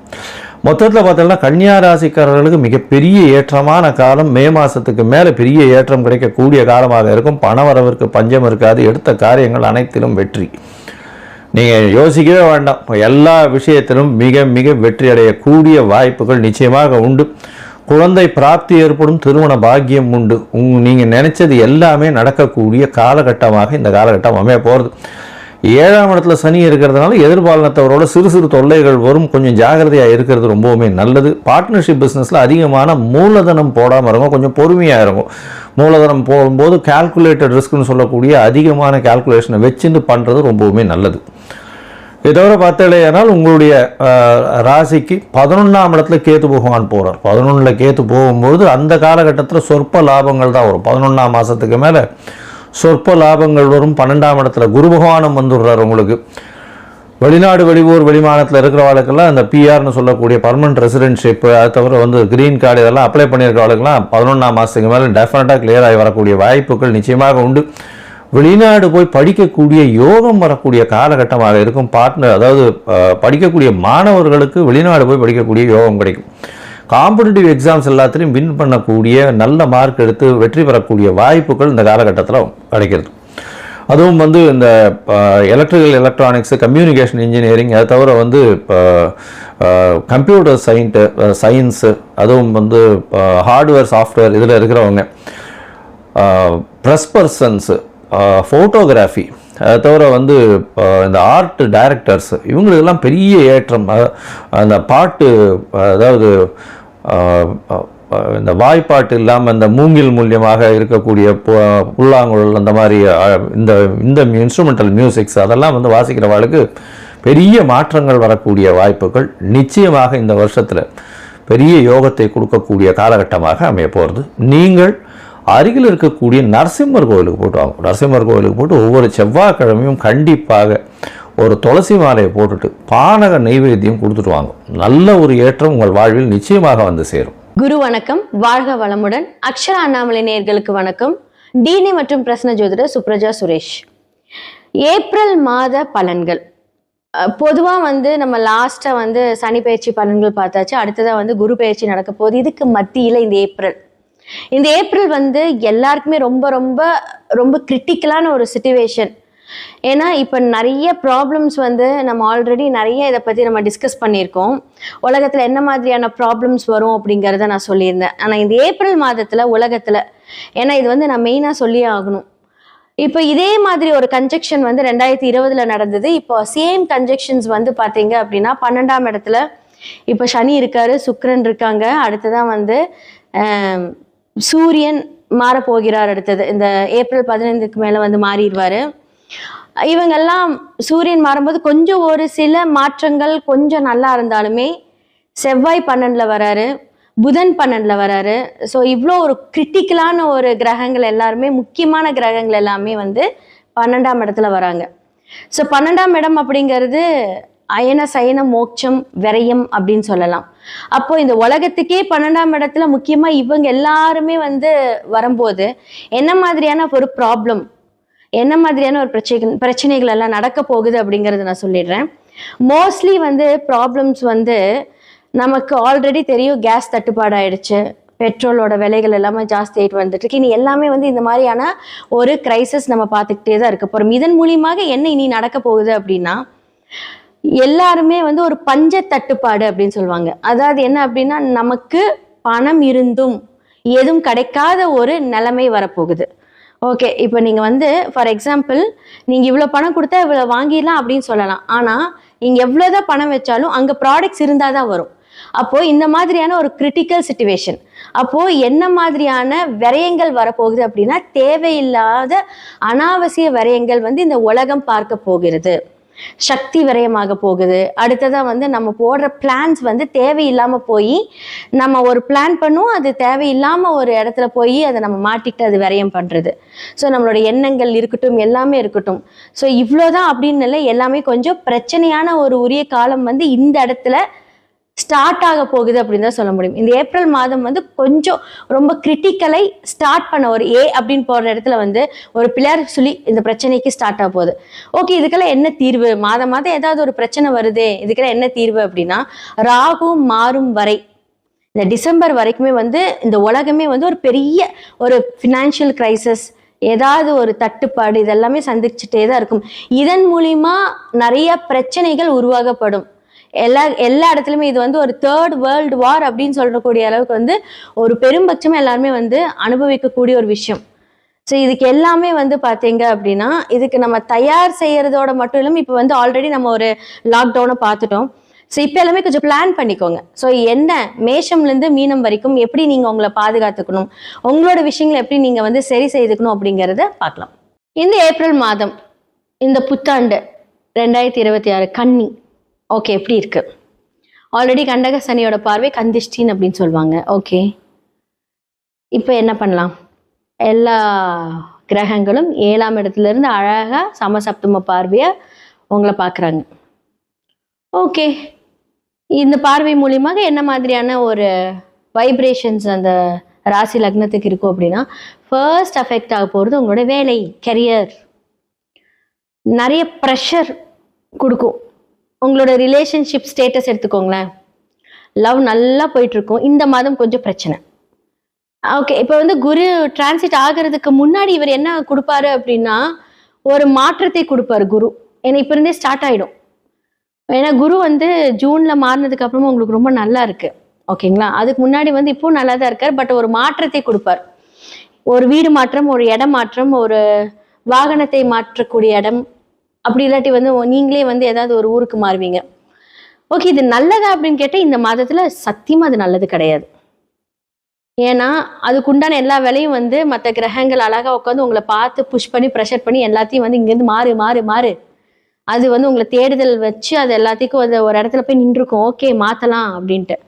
மொத்தத்தில் பார்த்தோம்னா கன்னியா ராசிக்காரர்களுக்கு மிகப்பெரிய ஏற்றமான காலம். மே மாதத்துக்கு மேலே பெரிய ஏற்றம் கிடைக்கக்கூடிய காலமாக இருக்கும். பண வரவிற்கு பஞ்சம் இருக்காது. எடுத்த காரியங்கள் அனைத்திலும் வெற்றி. நீங்கள் யோசிக்கவே வேண்டாம். எல்லா விஷயத்திலும் மிக மிக வெற்றி அடையக்கூடிய வாய்ப்புகள் நிச்சயமாக உண்டு. குழந்தை பிராப்தி ஏற்படும். திருமண பாக்கியம் உண்டு. நீங்கள் நினைச்சது எல்லாமே நடக்கக்கூடிய காலகட்டமாக இந்த காலகட்டம் அமைய போகிறது. 7ஆம் இடத்துல சனி இருக்கிறதுனால எதிர்பாலினத்தவரோட சிறு சிறு தொல்லைகள் வரும். கொஞ்சம் ஜாகிரதையாக இருக்கிறது ரொம்பவுமே நல்லது. பார்ட்னர்ஷிப் பிஸ்னஸில் அதிகமான மூலதனம் போடாமல் இருக்கும். கொஞ்சம் பொறுமையாக இருக்கும். மூலதனம் போகும்போது கால்குலேட்டட் ரிஸ்க்னு சொல்லக்கூடிய அதிகமான கால்குலேஷனை வச்சுட்டு பண்ணுறது ரொம்பவுமே நல்லது. இதோட பார்த்தாலேயானால் உங்களுடைய ராசிக்கு 11ஆம் இடத்துல கேத்து பகவான் போகிறார். 11ல் கேத்து போகும்போது அந்த காலகட்டத்தில் சொற்ப லாபங்கள் தான் வரும். 11ஆம் மாதத்துக்கு மேலே சொற்ப லாபங்கள் வரும். 12ஆம் இடத்துல குரு பகவானும் வந்துடுறார். உங்களுக்கு வெளிநாடு வெளியூர் வெளிமாநிலத்தில் இருக்கிறவர்களுக்கெல்லாம் இந்த பிஆர்னு சொல்லக்கூடிய பர்மனன்ட் ரெசிடென்ட்ஷிப், அது தவிர வந்து க்ரீன் கார்டு இதெல்லாம் அப்ளை பண்ணியிருக்கிறவர்களுக்கெல்லாம் 11ஆம் மாதத்துக்கு மேலே டெஃபினட்டாக கிளியர் ஆகி வரக்கூடிய வாய்ப்புகள் நிச்சயமாக உண்டு. வெளிநாடு போய் படிக்கக்கூடிய யோகம் வரக்கூடிய காலகட்டமாக இருக்கும். அதாவது படிக்கக்கூடிய மாணவர்களுக்கு வெளிநாடு போய் படிக்கக்கூடிய யோகம் கிடைக்கும். காம்படிட்டிவ் எக்ஸாம்ஸ் எல்லாத்திலையும் வின் பண்ணக்கூடிய, நல்ல மார்க் எடுத்து வெற்றி பெறக்கூடிய வாய்ப்புகள் இந்த காலகட்டத்தில் கிடைக்கிறது. அதுவும் வந்து இந்த எலக்ட்ரிக்கல் எலக்ட்ரானிக்ஸு, கம்யூனிகேஷன் இன்ஜினியரிங், அதை தவிர வந்து கம்ப்யூட்டர் சயின்ஸு, அதுவும் வந்து ஹார்ட்வேர் சாஃப்ட்வேர் இதில் இருக்கிறவங்க, ப்ரெஸ் பர்சன்ஸு, ஃபோட்டோகிராஃபி, அதை தவிர வந்து இந்த ஆர்ட் டைரக்டர்ஸ், இவங்களுக்கெல்லாம் பெரிய ஏற்றம். அந்த பாட்டு, அதாவது இந்த வாய்ப்பாட்டு இல்லாமல் இந்த மூங்கில் மூலியமாக இருக்கக்கூடிய புல்லாங்குழல், அந்த மாதிரி இந்த இன்ஸ்ட்ருமெண்டல் மியூசிக்ஸ் அதெல்லாம் வந்து வாசிக்கிறவர்களுக்கு பெரிய மாற்றங்கள் வரக்கூடிய வாய்ப்புகள் நிச்சயமாக இந்த வருஷத்தில் பெரிய யோகத்தை கொடுக்கக்கூடிய காலகட்டமாக அமைய போகிறது. நீங்கள் அருகில் இருக்கக்கூடிய நரசிம்மர் கோவிலுக்கு போட்டு வாங்க. நரசிம்மர் கோவிலுக்கு போட்டு ஒவ்வொரு செவ்வாய்க்கிழமையும் கண்டிப்பாக ஒரு துளசி மாலையை போட்டுட்டு பானக நெய்வேத்தியம் கொடுத்துட்டு வாங்க. நல்ல ஒரு ஏற்றம் உங்கள் வாழ்வில் நிச்சயமாக வந்து சேரும். குரு வணக்கம், வாழ்க வளமுடன். அக்ஷரா அண்ணாமலை நேயர்களுக்கு வணக்கம். டினி மற்றும் பிரசன்ன ஜோதிடர் சுப்ரஜா சுரேஷ். ஏப்ரல் மாத பலன்கள் பொதுவாக நம்ம லாஸ்ட்டாக சனி பயிற்சி பலன்கள் பார்த்தாச்சு. அடுத்ததாக குரு பயிற்சி நடக்க போகுது. இதுக்கு மத்தியில் இந்த ஏப்ரல் எல்லாருக்குமே ரொம்ப ரொம்ப ரொம்ப கிரிட்டிக்கலான ஒரு சிச்சுவேஷன். ஏன்னா இப்போ நிறைய ப்ராப்ளம்ஸ் நம்ம ஆல்ரெடி நிறைய இதை பற்றி நம்ம டிஸ்கஸ் பண்ணியிருக்கோம். உலகத்தில் என்ன மாதிரியான ப்ராப்ளம்ஸ் வரும் அப்படிங்கிறத நான் சொல்லியிருந்தேன். ஆனால் இந்த ஏப்ரல் மாதத்தில் உலகத்தில், ஏன்னா இது நான் மெயினாக சொல்லியே ஆகணும். இப்போ இதே மாதிரி ஒரு கன்ஜெக்ஷன் 2020 நடந்தது. இப்போ சேம் கன்ஜெக்ஷன்ஸ் பார்த்தீங்க அப்படின்னா 12ஆம் இடத்துல இப்போ சனி இருக்காரு, சுக்கிரன் இருக்காங்க. அடுத்ததான் சூரியன் மாறப்போகிறார். அடுத்தது இந்த ஏப்ரல் 15க்கு மேலே மாறிடுவார். இவங்கெல்லாம் சூரியன் மாறும்போது கொஞ்சம் ஒரு சில மாற்றங்கள் கொஞ்சம் நல்லா இருந்தாலுமே செவ்வாய் 12ல் வராரு, புதன் 12ல் வராரு. ஸோ இவ்வளோ ஒரு கிரிட்டிக்கலான ஒரு கிரகங்கள் எல்லாருமே, முக்கியமான கிரகங்கள் எல்லாமே 12ஆம் இடத்துல வராங்க. ஸோ 12ஆம் இடம் அப்படிங்கிறது அயன சயன மோட்சம் விரயம் அப்படின்னு சொல்லலாம். அப்போ இந்த உலகத்துக்கே 12ஆம் இடத்துல முக்கியமாக இவங்க எல்லாருமே வரும்போது என்ன மாதிரியான ஒரு ப்ராப்ளம், என்ன மாதிரியான ஒரு பிரச்சனைகள் எல்லாம் நடக்க போகுது அப்படிங்கிறத நான் சொல்லிடுறேன். மோஸ்ட்லி ப்ராப்ளம்ஸ் நமக்கு ஆல்ரெடி தெரியும். கேஸ் தட்டுப்பாடு ஆயிடுச்சு, பெட்ரோலோட விலைகள் எல்லாமே ஜாஸ்தி ஆகிட்டு வந்துட்டு இருக்கு. இனி எல்லாமே இந்த மாதிரியான ஒரு கிரைசிஸ் நம்ம பார்த்துக்கிட்டே தான் இருக்க போகிறோம். இதன் மூலியமாக என்ன இனி நடக்க போகுது அப்படின்னா, எல்லாருமே ஒரு பஞ்ச தட்டுப்பாடு அப்படின்னு சொல்லுவாங்க. அதாவது என்ன அப்படின்னா, நமக்கு பணம் இருந்தும் எதுவும் கிடைக்காத ஒரு நிலைமை வரப்போகுது. ஓகே, இப்போ நீங்கள் ஃபார் எக்ஸாம்பிள் நீங்கள் இவ்வளோ பணம் கொடுத்தா இவ்வளோ வாங்கிடலாம் அப்படின்னு சொல்லலாம். ஆனால் நீங்கள் எவ்வளோதான் பணம் வச்சாலும் அங்கே ப்ராடக்ட்ஸ் இருந்தால் தான் வரும். அப்போது இந்த மாதிரியான ஒரு கிரிட்டிக்கல் சிச்சுவேஷன். அப்போது என்ன மாதிரியான விரயங்கள் வரப்போகுது அப்படின்னா, தேவையில்லாத அனாவசிய விரயங்கள் இந்த உலகம் பார்க்க போகிறது. சக்தி விரயமாக போகுது. அடுத்ததாக நம்ம போடுற பிளான்ஸ் தேவையில்லாமல் போய், நம்ம ஒரு பிளான் பண்ணுவோம், அது தேவையில்லாமல் ஒரு இடத்துல போய் அதை நம்ம மாட்டிக்கிட்டு அது விரயம் பண்ணுறது. ஸோ நம்மளோட எண்ணங்கள் இருக்கட்டும், எல்லாமே இருக்கட்டும். ஸோ இவ்வளோதான் அப்படின்னு இல்லை, எல்லாமே கொஞ்சம் பிரச்சனையான ஒரு உரிய காலம் இந்த இடத்துல ஸ்டார்ட் ஆக போகுது அப்படின்னு தான் சொல்ல முடியும். இந்த ஏப்ரல் மாதம் கொஞ்சம் ரொம்ப கிரிட்டிக்கலை ஸ்டார்ட் பண்ண ஒரு அப்படின்னு போடுற இடத்துல ஒரு பிள்ளையார் சொல்லி இந்த பிரச்சனைக்கு ஸ்டார்ட் ஆக போகுது. ஓகே, இதுக்கெல்லாம் என்ன தீர்வு? மாதம் ஏதாவது ஒரு பிரச்சனை வருதே, இதுக்கெல்லாம் என்ன தீர்வு அப்படின்னா, ராகு மாறும் வரை இந்த டிசம்பர் வரைக்குமே இந்த உலகமே ஒரு பெரிய ஒரு ஃபினான்ஷியல் கிரைசிஸ், ஏதாவது ஒரு தட்டுப்பாடு இதெல்லாமே சந்திச்சுட்டே தான் இருக்கும். இதன் மூலிமா நிறைய பிரச்சனைகள் உருவாகப்படும். எல்லா இடத்துலையுமே இது ஒரு 3rd வேர்ல்டு வார் அப்படின்னு சொல்லக்கூடிய அளவுக்கு ஒரு பெரும்பட்சமாக எல்லாருமே அனுபவிக்கக்கூடிய ஒரு விஷயம். ஸோ இதுக்கு எல்லாமே பார்த்தீங்க அப்படின்னா, இதுக்கு நம்ம தயார் செய்யறதோட மட்டும் இல்லாமல் இப்போ ஆல்ரெடி நம்ம ஒரு லாக்டவுனை பார்த்துட்டோம். ஸோ இப்போ எல்லாமே கொஞ்சம் பிளான் பண்ணிக்கோங்க. ஸோ என்ன மேஷம்லேருந்து மீனம் வரைக்கும் எப்படி நீங்கள் உங்களை பாதுகாத்துக்கணும், உங்களோட விஷயங்களை எப்படி நீங்கள் சரி செய்துக்கணும் அப்படிங்கிறத பார்க்கலாம். இந்த ஏப்ரல் மாதம், இந்த புத்தாண்டு 2026 கன்னி ஓகே எப்படி இருக்கு? ஆல்ரெடி கண்டக சனியோட பார்வை கந்திஷ்டின்னு அப்படின்னு சொல்லுவாங்க. ஓகே, இப்போ என்ன பண்ணலாம்? எல்லா கிரகங்களும் 7ஆம் இடத்துல இருந்து அழகா சமசப்தம பார்வையா உங்களை பார்க்குறாங்க. ஓகே, இந்த பார்வை மூலியமாக என்ன மாதிரியான ஒரு வைப்ரேஷன்ஸ் அந்த ராசி லக்னத்துக்கு இருக்கும் அப்படின்னா, ஃபர்ஸ்ட் அஃபெக்ட் ஆக போகிறது உங்களோட வேலை, கெரியர். நிறைய ப்ரெஷர் கொடுக்கும். உங்களோட ரிலேஷன்ஷிப் ஸ்டேட்டஸ் எடுத்துக்கோங்களேன், லவ் நல்லா போயிட்டுருக்கும். இந்த மாதம் கொஞ்சம் பிரச்சனை. ஓகே, இப்போ குரு டிரான்சிட் ஆகிறதுக்கு முன்னாடி இவர் என்ன கொடுப்பாரு அப்படின்னா, ஒரு மாற்றத்தை கொடுப்பாரு குரு. ஏன்னா இப்போ இருந்தே ஸ்டார்ட் ஆகிடும். ஏன்னா குரு ஜூனில் மாறினதுக்கு அப்புறமா உங்களுக்கு ரொம்ப நல்லா இருக்கு. ஓகேங்களா? அதுக்கு முன்னாடி இப்போவும் நல்லா தான் இருக்கார். பட் ஒரு மாற்றத்தை கொடுப்பார். ஒரு வீடு மாற்றம், ஒரு இடம் மாற்றம், ஒரு வாகனத்தை மாற்றக்கூடிய இடம், அப்படி இல்லாட்டி நீங்களே ஏதாவது ஒரு ஊருக்கு மாறுவீங்க. ஓகே, இது நல்லதா அப்படின்னு கேட்டால் இந்த மாதத்தில் சத்தியமாக அது நல்லது கிடையாது. ஏன்னா அதுக்குண்டான எல்லா வேலையும் மற்ற கிரகங்கள் அழகாக உட்காந்து உங்களை பார்த்து புஷ் பண்ணி ப்ரெஷர் பண்ணி எல்லாத்தையும் இங்கேருந்து மாறு மாறு மாறு, அது உங்களை தேடுதல் வச்சு அது எல்லாத்துக்கும் ஒரு இடத்துல போய் நின்றுருக்கும். ஓகே, மாற்றலாம் அப்படின்ட்டு.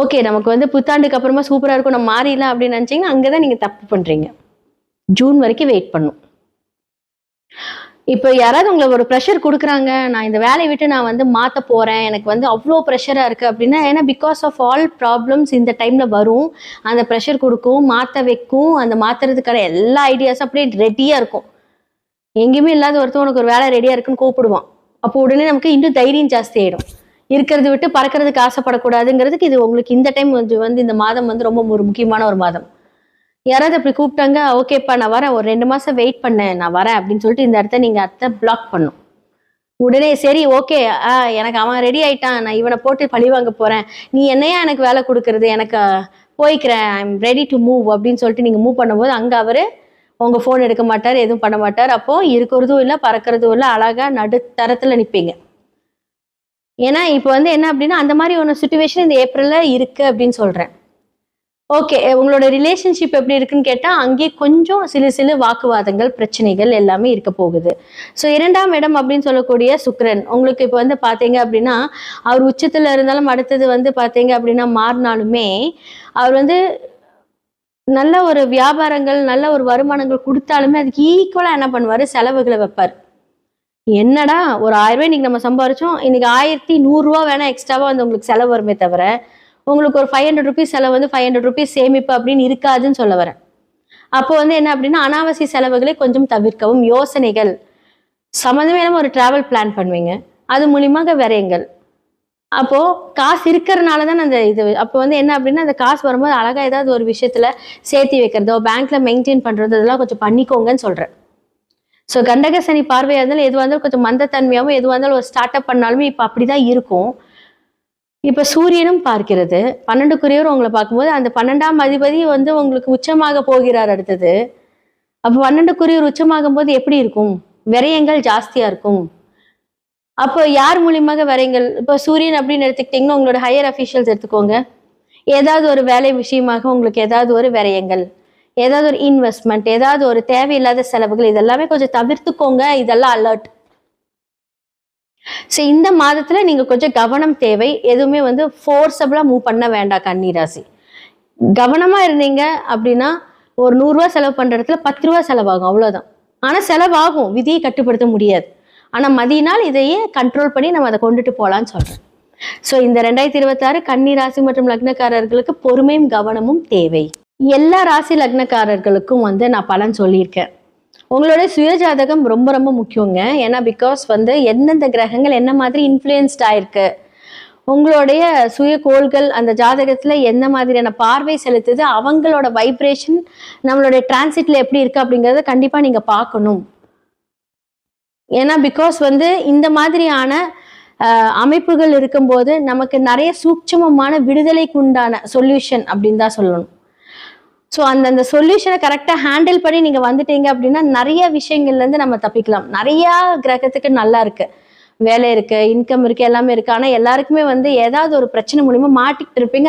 ஓகே, நமக்கு புத்தாண்டுக்கு அப்புறமா சூப்பராக இருக்கும், நம்ம மாறிடலாம் அப்படின்னு நினச்சிங்கன்னா அங்கே தான் நீங்கள் தப்பு பண்ணுறீங்க. ஜூன் வரைக்கும் வெயிட் பண்ணும். இப்போ யாராவது உங்களை ஒரு ப்ரெஷர் கொடுக்குறாங்க, நான் இந்த வேலையை விட்டு நான் வந்து மாற்ற போகிறேன், எனக்கு வந்து அவ்வளோ ப்ரெஷராக இருக்குது அப்படின்னா, ஏன்னா பிகாஸ் ஆஃப் ஆல் ப்ராப்ளம்ஸ் இந்த டைமில் வரும். அந்த ப்ரெஷர் கொடுக்கும், மாற்ற வைக்கும், அந்த மாற்றுறதுக்கான எல்லா ஐடியாஸும் அப்படியே ரெடியாக இருக்கும். எங்கேயுமே இல்லாத ஒருத்தன் உனக்கு ஒரு வேலை ரெடியாக இருக்குன்னு கூப்பிடுவான். அப்போ உடனே நமக்கு இன்னும் தைரியம் ஜாஸ்தி ஆகிடும். இருக்கிறத விட்டு பறக்கிறதுக்கு ஆசைப்படக்கூடாதுங்கிறதுக்கு இது உங்களுக்கு இந்த டைம் கொஞ்சம் வந்து இந்த மாதம் வந்து ரொம்ப ஒரு முக்கியமான ஒரு மாதம். யாராவது அப்படி கூப்பிட்டாங்க, ஓகேப்பா நான் வரேன், ஒரு 2 மாதம் வெயிட் பண்ணேன், நான் வரேன் அப்படின்னு சொல்லிட்டு இந்த இடத்த நீங்கள் அத்தை பிளாக் பண்ணும். உடனே சரி ஓகே, எனக்கு அவன் ரெடி ஆயிட்டான், நான் இவனை போட்டு பழி வாங்க போகிறேன், நீ என்னையா எனக்கு வேலை கொடுக்கறது, எனக்கு போய்க்கிறேன், I am ready to move அப்படின்னு சொல்லிட்டு நீங்கள் மூவ் பண்ணும்போது அங்கே அவர் உங்கள் ஃபோன் எடுக்க மாட்டார், எதுவும் பண்ண மாட்டார். அப்போது இருக்கிறதும் இல்லை, பறக்கிறதும் இல்லை, அழகாக நடுத்தரத்தில் நிற்பீங்க. ஏன்னா இப்போ வந்து என்ன அப்படின்னா அந்த மாதிரி ஒன்று சுச்சுவேஷன் இந்த ஏப்ரலில் இருக்குது அப்படின்னு சொல்கிறேன். ஓகே, உங்களோட ரிலேஷன்ஷிப் எப்படி இருக்குன்னு கேட்டால் அங்கே கொஞ்சம் சில வாக்குவாதங்கள், பிரச்சனைகள் எல்லாமே இருக்க போகுது. ஸோ 2ஆம் இடம் அப்படின்னு சொல்லக்கூடிய சுக்கிரன் உங்களுக்கு இப்போ வந்து பார்த்தீங்க அப்படின்னா அவர் உச்சத்தில் இருந்தாலும் அடுத்தது வந்து பார்த்தீங்க அப்படின்னா மாறினாலுமே அவர் வந்து நல்ல ஒரு வியாபாரங்கள், நல்ல ஒரு வருமானங்கள் கொடுத்தாலுமே அதுக்கு ஈக்குவலாக என்ன பண்ணுவார், செலவுகளை வைப்பார். என்னடா ஒரு 1000 ரூபாய் இன்னைக்கு நம்ம சம்பாரிச்சோம், இன்னைக்கு 1100 ரூபா வேணா எக்ஸ்ட்ராவாக வந்து உங்களுக்கு செலவு வருமே தவிர உங்களுக்கு ஒரு 500 ருபீஸ் செலவு வந்து 500 ருபீஸ் சேமிப்பு அப்படின்னு இருக்காதுன்னு சொல்ல வரேன். அப்போ வந்து என்ன அப்படின்னா அனாவசிய செலவுகளை கொஞ்சம் தவிர்க்கவும், யோசனைகள் சம்மந்தமே இல்லாமல் ஒரு டிராவல் பிளான் பண்ணுவீங்க, அது மூலியமாக விரயங்கள். அப்போ காசு இருக்கிறதுனால தான் அந்த இது. அப்போ வந்து என்ன அப்படின்னா அந்த காசு வரும்போது அழகா ஏதாவது ஒரு விஷயத்துல சேர்த்து வைக்கிறதோ பேங்க்ல மெயின்டைன் பண்றதோ இதெல்லாம் கொஞ்சம் பண்ணிக்கோங்கன்னு சொல்றேன். ஸோ கண்டக சனி பார்வையாக இருந்தாலும் எதுவாக இருந்தாலும் கொஞ்சம் மந்தத்தன்மையாகவும் எதுவாக இருந்தாலும் ஒரு ஸ்டார்ட் அப் பண்ணாலுமே இப்போ அப்படிதான் இருக்கும். இப்போ சூரியனும் பார்க்கிறது 12க்குரியவர் உங்களை பார்க்கும்போது அந்த 12ஆம் அதிபதி வந்து உங்களுக்கு உச்சமாக போகிறார் அடுத்தது. அப்போ 12க்குரியவர் உச்சமாகும் போது எப்படி இருக்கும், விரயங்கள் ஜாஸ்தியா இருக்கும். அப்போ யார் மூலியமாக விரயங்கள், இப்போ சூரியன் அப்படின்னு எடுத்துக்கிட்டிங்கன்னா உங்களோட ஹையர் அஃபீஷியல்ஸ் எடுத்துக்கோங்க, ஏதாவது ஒரு வேலை விஷயமாக உங்களுக்கு ஏதாவது ஒரு விரயங்கள், ஏதாவது ஒரு இன்வெஸ்ட்மெண்ட், ஏதாவது ஒரு தேவையில்லாத செலவுகள், இதெல்லாமே கொஞ்சம் தவிர்த்துக்கோங்க. இதெல்லாம் அலர்ட். ஸோ இந்த மாதத்துல நீங்க கொஞ்சம் கவனம் தேவை. எதுவுமே வந்து ஃபோர்ஸபிளா மூவ் பண்ண வேண்டாம் கன்னி ராசி. கவனமா இருந்தீங்க அப்படின்னா ஒரு 100 ரூபா செலவு பண்ற இடத்துல 10 ரூபா செலவாகும், அவ்வளவுதான். ஆனா செலவாகும், விதியை கட்டுப்படுத்த முடியாது. ஆனா மதியினால் இதையே கண்ட்ரோல் பண்ணி நம்ம அதை கொண்டுட்டு போகலான்னு சொல்றேன். ஸோ இந்த 2026 கன்னி ராசி மற்றும் லக்னக்காரர்களுக்கு பொறுமையும் கவனமும் தேவை. எல்லா ராசி லக்னக்காரர்களுக்கும் வந்து நான் பலன் சொல்லியிருக்கேன். உங்களோட சுயஜாதகம் ரொம்ப ரொம்ப முக்கியங்க. ஏன்னா பிகாஸ் வந்து எந்தெந்த கிரகங்கள் என்ன மாதிரி இன்ஃப்ளூயன்ஸ்ட் ஆயிருக்கு, உங்களுடைய சுய கோள்கள் அந்த ஜாதகத்துல எந்த மாதிரியான பார்வை செலுத்துது, அவங்களோட வைப்ரேஷன் நம்மளுடைய டிரான்சிட்ல எப்படி இருக்கு அப்படிங்கிறத கண்டிப்பா நீங்க பார்க்கணும். ஏன்னா பிகாஸ் வந்து இந்த மாதிரியான அமைப்புகள் இருக்கும்போது நமக்கு நிறைய சூட்சமமான விடுதலைக்கு உண்டான சொல்யூஷன் அப்படின்னு தான் சொல்லணும். ஸோ அந்த சொல்யூஷனை கரெக்டாக ஹேண்டில் பண்ணி நீங்கள் வந்துட்டீங்க அப்படின்னா நிறைய விஷயங்கள்லேருந்து நம்ம தப்பிக்கலாம். நிறையா கிரகத்துக்கு நல்லா இருக்கு, வேலை இருக்கு, இன்கம் இருக்கு, எல்லாமே இருக்கு. ஆனால் எல்லாருக்குமே வந்து ஏதாவது ஒரு பிரச்சனை மூலியமா மாட்டிக்கிட்டு இருப்பீங்க.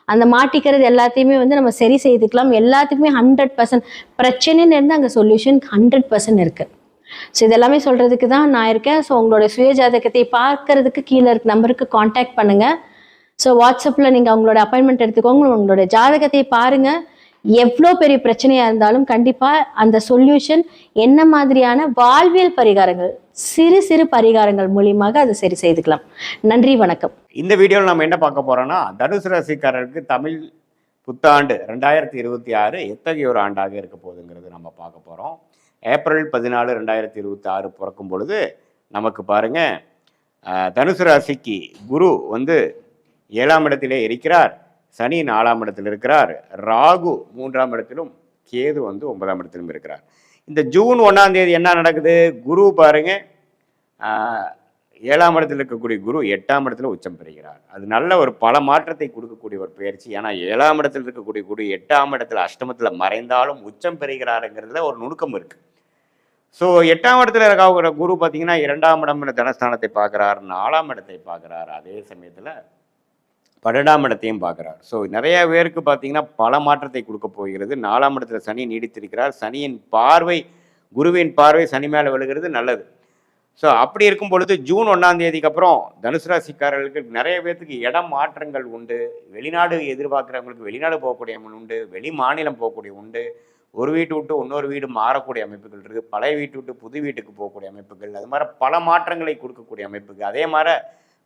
அந்த மாட்டிக்கிறது எல்லாத்தையுமே வந்து நம்ம சரி செய்துக்கலாம். எல்லாத்துக்குமே 100% பிரச்சனைன்னு இருந்து அங்கே சொல்யூஷன் 100% இருக்கு. ஸோ இதெல்லாமே சொல்றதுக்கு தான் நான் இருக்கேன். ஸோ உங்களோட சுய ஜாதகத்தை பார்க்கறதுக்கு கீழே இருக்க நம்பருக்கு காண்டாக்ட் பண்ணுங்க. ஸோ வாட்ஸ்அப்பில் நீங்கள் அவங்களோட அப்பாயின்மெண்ட் எடுத்துக்கோங்க, உங்களோட ஜாதகத்தை பாருங்க. எவ்வளோ பெரிய பிரச்சனையாக இருந்தாலும் கண்டிப்பாக அந்த சொல்யூஷன் என்ன மாதிரியான வாழ்வியல் பரிகாரங்கள், சிறு பரிகாரங்கள் மூலியமாக அதை சரி செய்துக்கலாம். நன்றி, வணக்கம். இந்த வீடியோவில் நம்ம என்ன பார்க்க போறோம்னா தனுசு ராசிக்காரருக்கு தமிழ் புத்தாண்டு 2026 எத்தகைய ஒரு ஆண்டாக இருக்க போகுதுங்கிறது நம்ம பார்க்க போகிறோம். ஏப்ரல் 14, 2026 பிறக்கும் பொழுது நமக்கு பாருங்க தனுசு ராசிக்கு குரு வந்து 7ஆம் இடத்திலே இருக்கிறார், சனி 4ஆம் இடத்தில் இருக்கிறார், ராகு 3ஆம் இடத்திலும், கேது வந்து 9ஆம் இடத்திலும் இருக்கிறார். இந்த ஜூன் 1ஆம் தேதி என்ன நடக்குது, குரு பாருங்க 7ஆம் இடத்தில் இருக்கக்கூடிய குரு 8ஆம் இடத்துல உச்சம் பெறுகிறார். அது நல்ல ஒரு பல மாற்றத்தை கொடுக்கக்கூடிய ஒரு பயிற்சி. ஏன்னா 7ஆம் இடத்தில் இருக்கக்கூடிய குரு 8ஆம் இடத்துல அஷ்டமத்தில் மறைந்தாலும் உச்சம் பெறுகிறாருங்கிறதுல ஒரு நுணுக்கம் இருக்கு. ஸோ 8ஆம் இடத்துல இருக்க குரு பார்த்தீங்கன்னா 2ஆம் இடம் தனஸ்தானத்தை பார்க்குறார், 4ஆம் இடத்தை பார்க்குறார், அதே சமயத்தில் 12ஆம் இடத்தையும் பார்க்குறார். ஸோ நிறைய பேருக்கு பார்த்தீங்கன்னா பல மாற்றத்தை கொடுக்க போகிறது. 4ஆம் இடத்துல சனி நீடித்திருக்கிறார். சனியின் பார்வை, குருவின் பார்வை சனி மேலே விழுகிறது, நல்லது. ஸோ அப்படி இருக்கும் பொழுது ஜூன் 1ஆம் தேதிக்கு அப்புறம் தனுசு ராசிக்காரர்களுக்கு நிறைய பேர்த்துக்கு இடம் மாற்றங்கள் உண்டு. வெளிநாடு எதிர்பார்க்குறவங்களுக்கு வெளிநாடு போகக்கூடிய உண்டு, வெளி மாநிலம் போகக்கூடிய உண்டு, ஒரு வீட்டு விட்டு இன்னொரு வீடு மாறக்கூடிய அமைப்புகள் இருக்குது, பழைய வீட்டு விட்டு புது வீட்டுக்கு போகக்கூடிய அமைப்புகள், அது மாதிரி பல மாற்றங்களை கொடுக்கக்கூடிய அமைப்புகள். அதே மாதிரி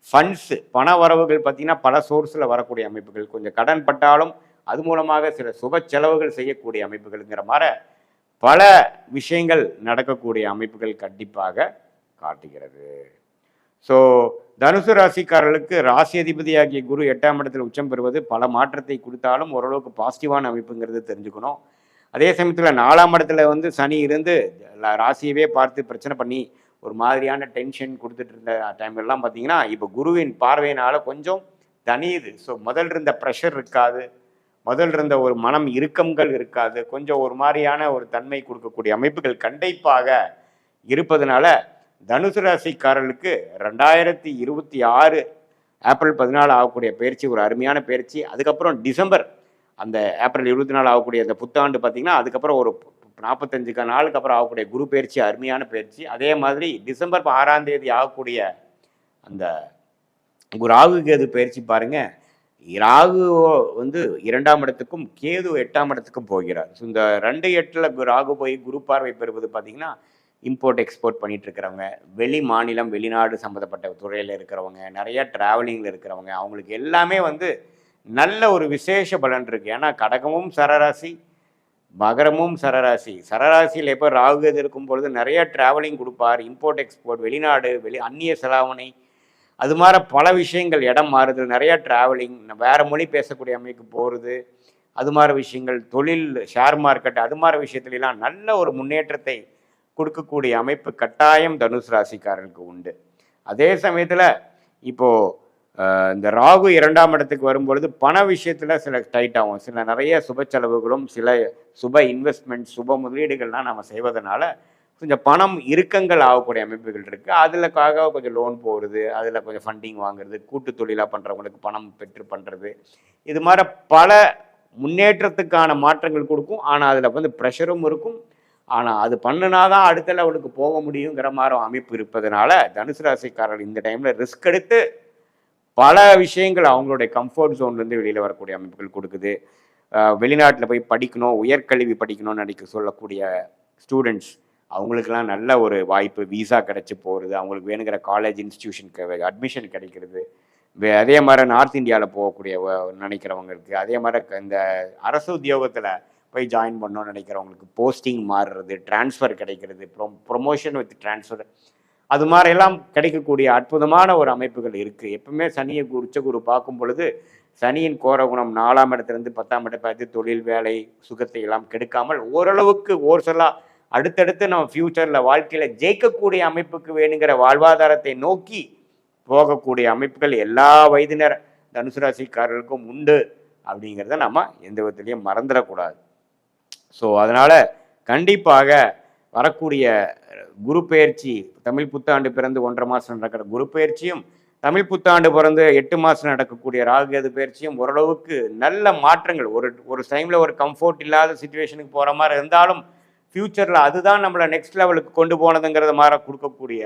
ஃபண்ட்ஸு பண வரவுகள் பார்த்திங்கன்னா பல சோர்ஸில் வரக்கூடிய அமைப்புகள், கொஞ்சம் கடன் பட்டாலும் அது மூலமாக சில சுப செலவுகள் செய்யக்கூடிய அமைப்புகள்ங்கிற மாதிரி பல விஷயங்கள் நடக்கக்கூடிய அமைப்புகள் கண்டிப்பாக காட்டுகிறது. ஸோ தனுசு ராசிக்காரர்களுக்கு ராசி அதிபதியாகிய குரு 8ஆம் இடத்தில் உச்சம் பெறுவது பல மாற்றத்தை கொடுத்தாலும் ஓரளவுக்கு பாசிட்டிவான அமைப்புங்கிறது தெரிஞ்சுக்கணும். அதே சமயத்தில் 4ஆம் இடத்துல வந்து சனி இருந்து ராசியவே பார்த்து பிரச்சனை பண்ணி ஒரு மாதிரியான டென்ஷன் கொடுத்துட்டு இருந்த டைம்லாம் பார்த்தீங்கன்னா இப்போ குருவின் பார்வையினால் கொஞ்சம் தனியுது. ஸோ முதல் இருந்த ப்ரெஷர் இருக்காது, முதல் இருந்த ஒரு மனம் இறுக்கங்கள் இருக்காது, கொஞ்சம் ஒரு மாதிரியான ஒரு தன்மை கொடுக்கக்கூடிய அமைப்புகள் கண்டிப்பாக இருப்பதனால தனுசு ராசிக்காரர்களுக்கு 2026 ஏப்ரல் 14 ஆகக்கூடிய பயிற்சி ஒரு அருமையான பயிற்சி. அதுக்கப்புறம் டிசம்பர் அந்த ஏப்ரல் 24 ஆகக்கூடிய அந்த புத்தாண்டு பார்த்திங்கன்னா அதுக்கப்புறம் ஒரு 45 நாளுக்கு அப்புறம் ஆகக்கூடிய குரு பயிற்சி அருமையான பயிற்சி. அதே மாதிரி டிசம்பர் 6ஆம் தேதி ஆகக்கூடிய அந்த ராகு கேது பயிற்சி பாருங்கள், ராகு வந்து 2ஆம் இடத்துக்கும் கேது 8ஆம் இடத்துக்கும் போகிறார். ஸோ இந்த 2-8 ராகு போய் குரு பார்வை பெறுவது பார்த்திங்கன்னா இம்போர்ட் எக்ஸ்போர்ட் பண்ணிட்டு இருக்கிறவங்க, வெளி மாநிலம் வெளிநாடு சம்மந்தப்பட்ட துறையில் இருக்கிறவங்க, நிறைய ட்ராவலிங்கில் இருக்கிறவங்க, அவங்களுக்கு எல்லாமே வந்து நல்ல ஒரு விசேஷ பலன் இருக்குது. ஏன்னா கடகமும் சரராசி, மகரமும் சரராசி. சரராசியில் எப்போ ராகு இருக்கும் பொழுது நிறைய ட்ராவலிங் கொடுப்பார், இம்போர்ட் எக்ஸ்போர்ட், வெளிநாடு அந்நிய செலாவணை, அது மாதிரி பல விஷயங்கள், இடம் மாறுதல், நிறைய ட்ராவலிங், வேறு மொழி பேசக்கூடிய அமைப்புக்கு போகிறது, அது மாதிரி விஷயங்கள், தொழில், ஷேர் மார்க்கெட், அது மாதிரி விஷயத்துலாம் நல்ல ஒரு முன்னேற்றத்தை கொடுக்கக்கூடிய அமைப்பு கட்டாயம் தனுசு ராசிக்காரர்களுக்கு உண்டு. அதே சமயத்தில் இப்போது இந்த ராகு 2ஆம் இடத்துக்கு வரும்பொழுது பண விஷயத்தில் சில டைட் ஆகும், சில நிறைய சுப செலவுகளும் சில சுப இன்வெஸ்ட்மெண்ட் சுப முதலீடுகள்லாம் நம்ம செய்வதனால கொஞ்சம் பணம் இறுக்கங்கள் ஆகக்கூடிய அமைப்புகள் இருக்குது. அதில்க்காக கொஞ்சம் லோன் போகிறது, அதில் கொஞ்சம் ஃபண்டிங் வாங்குறது, கூட்டு தொழிலாக பண்ணுறவங்களுக்கு பணம் பெற்று பண்ணுறது, இது மாதிரி பல முன்னேற்றத்துக்கான மாற்றங்கள் கொடுக்கும். ஆனால் அதில் வந்து ப்ரெஷரும் இருக்கும். ஆனால் அது பண்ணினாதான் அடுத்த லெவலுக்கு போக முடியுங்கிற மாதிரி அமைப்பு இருப்பதனால தனுசு ராசிக்காரர்கள் இந்த டைமில் ரிஸ்க் எடுத்து பல விஷயங்கள் அவங்களுடைய கம்ஃபர்ட் ஜோன்லேருந்து வெளியில் வரக்கூடிய அமைப்புகள் கொடுக்குது. வெளிநாட்டில் போய் படிக்கணும், உயர்கல்வி படிக்கணும்னு நினைக்க சொல்லக்கூடிய ஸ்டூடெண்ட்ஸ் அவங்களுக்கெல்லாம் நல்ல ஒரு வாய்ப்பு, விசா கிடச்சி போகிறது, அவங்களுக்கு வேணுங்கிற காலேஜ் இன்ஸ்டிடியூஷனுக்கு அட்மிஷன் கிடைக்கிறது. அதே மாதிரி நார்த் இந்தியாவில் போகக்கூடிய நினைக்கிறவங்களுக்கு, அதே மாதிரி இந்த அரசு உத்தியோகத்தில் போய் ஜாயின் பண்ணணும்னு நினைக்கிறவங்களுக்கு போஸ்டிங் மாறுறது, டிரான்ஸ்ஃபர் கிடைக்கிறது, ப்ரொமோஷன் வித் டிரான்ஸ்ஃபர், அது மாதிரியெல்லாம் கிடைக்கக்கூடிய அற்புதமான ஒரு அமைப்புகள் இருக்குது. எப்பவுமே சனியை உச்சகுரு பார்க்கும் பொழுது சனியின் கோரகுணம் 4ஆம் இடத்துலேருந்து 10ஆம் இடத்தை பார்த்து தொழில், வேலை, சுகத்தை எல்லாம் கெடுக்காமல் ஓரளவுக்கு ஓர்சலாக அடுத்தடுத்து நம்ம ஃப்யூச்சரில் வாழ்க்கையில் ஜெயிக்கக்கூடிய அமைப்புக்கு வேணுங்கிற வாழ்வாதாரத்தை நோக்கி போகக்கூடிய அமைப்புகள் எல்லா வயதினர் தனுசு ராசிக்காரர்களுக்கும் உண்டு அப்படிங்கிறத நம்ம எந்த விதத்துலையும் மறந்துடக்கூடாது. ஸோ அதனால் கண்டிப்பாக வரக்கூடிய குரு பெயர்ச்சி, தமிழ் புத்தாண்டு பிறந்து 1.5 மாதம் நடக்கிற குரு பெயர்ச்சியும், தமிழ் புத்தாண்டு பிறந்து 8 மாதம் நடக்கக்கூடிய ராகுகேது பயிற்சியும் ஓரளவுக்கு நல்ல மாற்றங்கள், ஒரு டைமில் ஒரு கம்ஃபோர்ட் இல்லாத சுச்சுவேஷனுக்கு போகிற மாதிரி இருந்தாலும் ஃப்யூச்சரில் அதுதான் நம்மளை நெக்ஸ்ட் லெவலுக்கு கொண்டு போனதுங்கிறத மாதிரி கொடுக்கக்கூடிய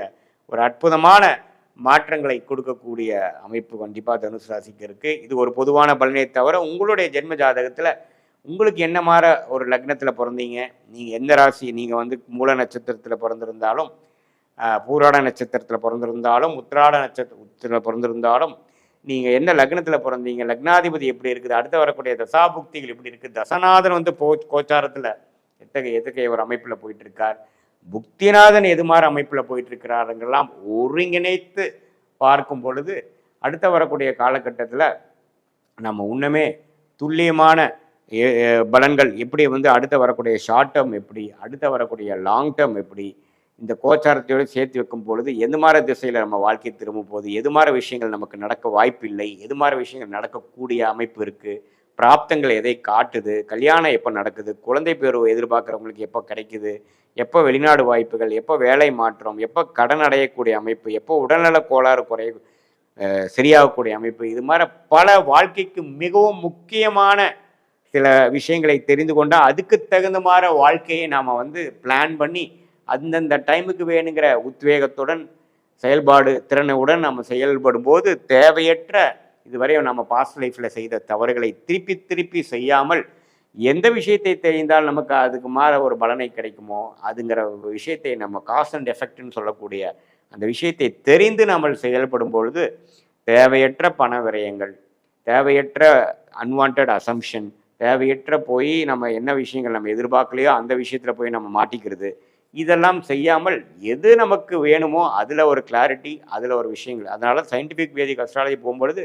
ஒரு அற்புதமான மாற்றங்களை கொடுக்கக்கூடிய அமைப்பு கண்டிப்பாக தனுசு ராசிக்கு இருக்குது. இது ஒரு பொதுவான பலனை தவிர உங்களுடைய ஜென்ம ஜாதகத்தில் உங்களுக்கு என்ன மாதிரி ஒரு லக்னத்தில் பிறந்தீங்க, நீங்கள் எந்த ராசி, நீங்கள் வந்து மூல நட்சத்திரத்தில் பிறந்திருந்தாலும், பூராட நட்சத்திரத்தில் பிறந்திருந்தாலும், உத்திராட நட்சத்திரத்தில் பிறந்திருந்தாலும், நீங்கள் எந்த லக்னத்தில் பிறந்தீங்க, லக்னாதிபதி எப்படி இருக்குது, அடுத்து வரக்கூடிய தசாபுக்திகள் எப்படி இருக்குது, தசநாதன் வந்து கோச்சாரத்தில் எத்தகைய ஒரு அமைப்பில் போயிட்டுருக்கார், புக்திநாதன் எது மாதிரி அமைப்பில் போயிட்டுருக்கிறாருங்கெல்லாம் ஒருங்கிணைத்து பார்க்கும் பொழுது அடுத்த வரக்கூடிய காலகட்டத்தில் நம்ம இன்னுமே துல்லியமான பலன்கள் எப்படி வந்து அடுத்த வரக்கூடிய ஷார்ட் டேர்ம் எப்படி, அடுத்த வரக்கூடிய லாங் டேர்ம் எப்படி, இந்த கோச்சாரத்தோடு சேர்த்து வைக்கும் பொழுது எது மாதிரி திசையில் நம்ம வாழ்க்கை திரும்ப போகுது, எது மாதிரி விஷயங்கள் நமக்கு நடக்க வாய்ப்பு இல்லை, எது மாதிரி விஷயங்கள் நடக்கக்கூடிய அமைப்பு இருக்குது, பிராப்தங்கள் எதை காட்டுது, கல்யாணம் எப்போ நடக்குது, குழந்தை பேர் எதிர்பார்க்குறவங்களுக்கு எப்போ கிடைக்குது, எப்போ வெளிநாடு வாய்ப்புகள், எப்போ வேலை மாற்றம், எப்போ கடன் அடையக்கூடிய அமைப்பு, எப்போ உடல்நல கோளாறு சரியாகக்கூடிய அமைப்பு, இது மாதிரி பல வாழ்க்கைக்கு மிகவும் முக்கியமான சில விஷயங்களை தெரிந்து கொண்டால் அதுக்கு தகுந்த மாதிரி வாழ்க்கையை நாம் வந்து பிளான் பண்ணி அந்தந்த டைமுக்கு வேணுங்கிற உத்வேகத்துடன் செயல்பாடு திறனுடன் நம்ம செயல்படும் போது தேவையற்ற இதுவரை நம்ம பாஸ்ட் லைஃப்பில் செய்த தவறுகளை திருப்பி செய்யாமல் எந்த விஷயத்தை தெரிந்தால் நமக்கு அதுக்கு மாற ஒரு பலனை கிடைக்குமோ அதுங்கிற ஒரு விஷயத்தை நம்ம காஸ் அண்ட் எஃபெக்ட்னு சொல்லக்கூடிய அந்த விஷயத்தை தெரிந்து நம்ம செயல்படும் பொழுது தேவையற்ற பண விரயங்கள், தேவையற்ற அன்வான்ட் அசம்ஷன், தேவையற்ற போய் நம்ம என்ன விஷயங்கள் நம்ம எதிர்பார்க்கலையோ அந்த விஷயத்தில் போய் நம்ம மாட்டிக்கிறது, இதெல்லாம் செய்யாமல் எது நமக்கு வேணுமோ அதில் ஒரு கிளாரிட்டி, அதில் ஒரு விஷயங்கள். அதனால சயின்டிஃபிக் வேதிக் அஸ்ட்ராலஜி போகும்பொழுது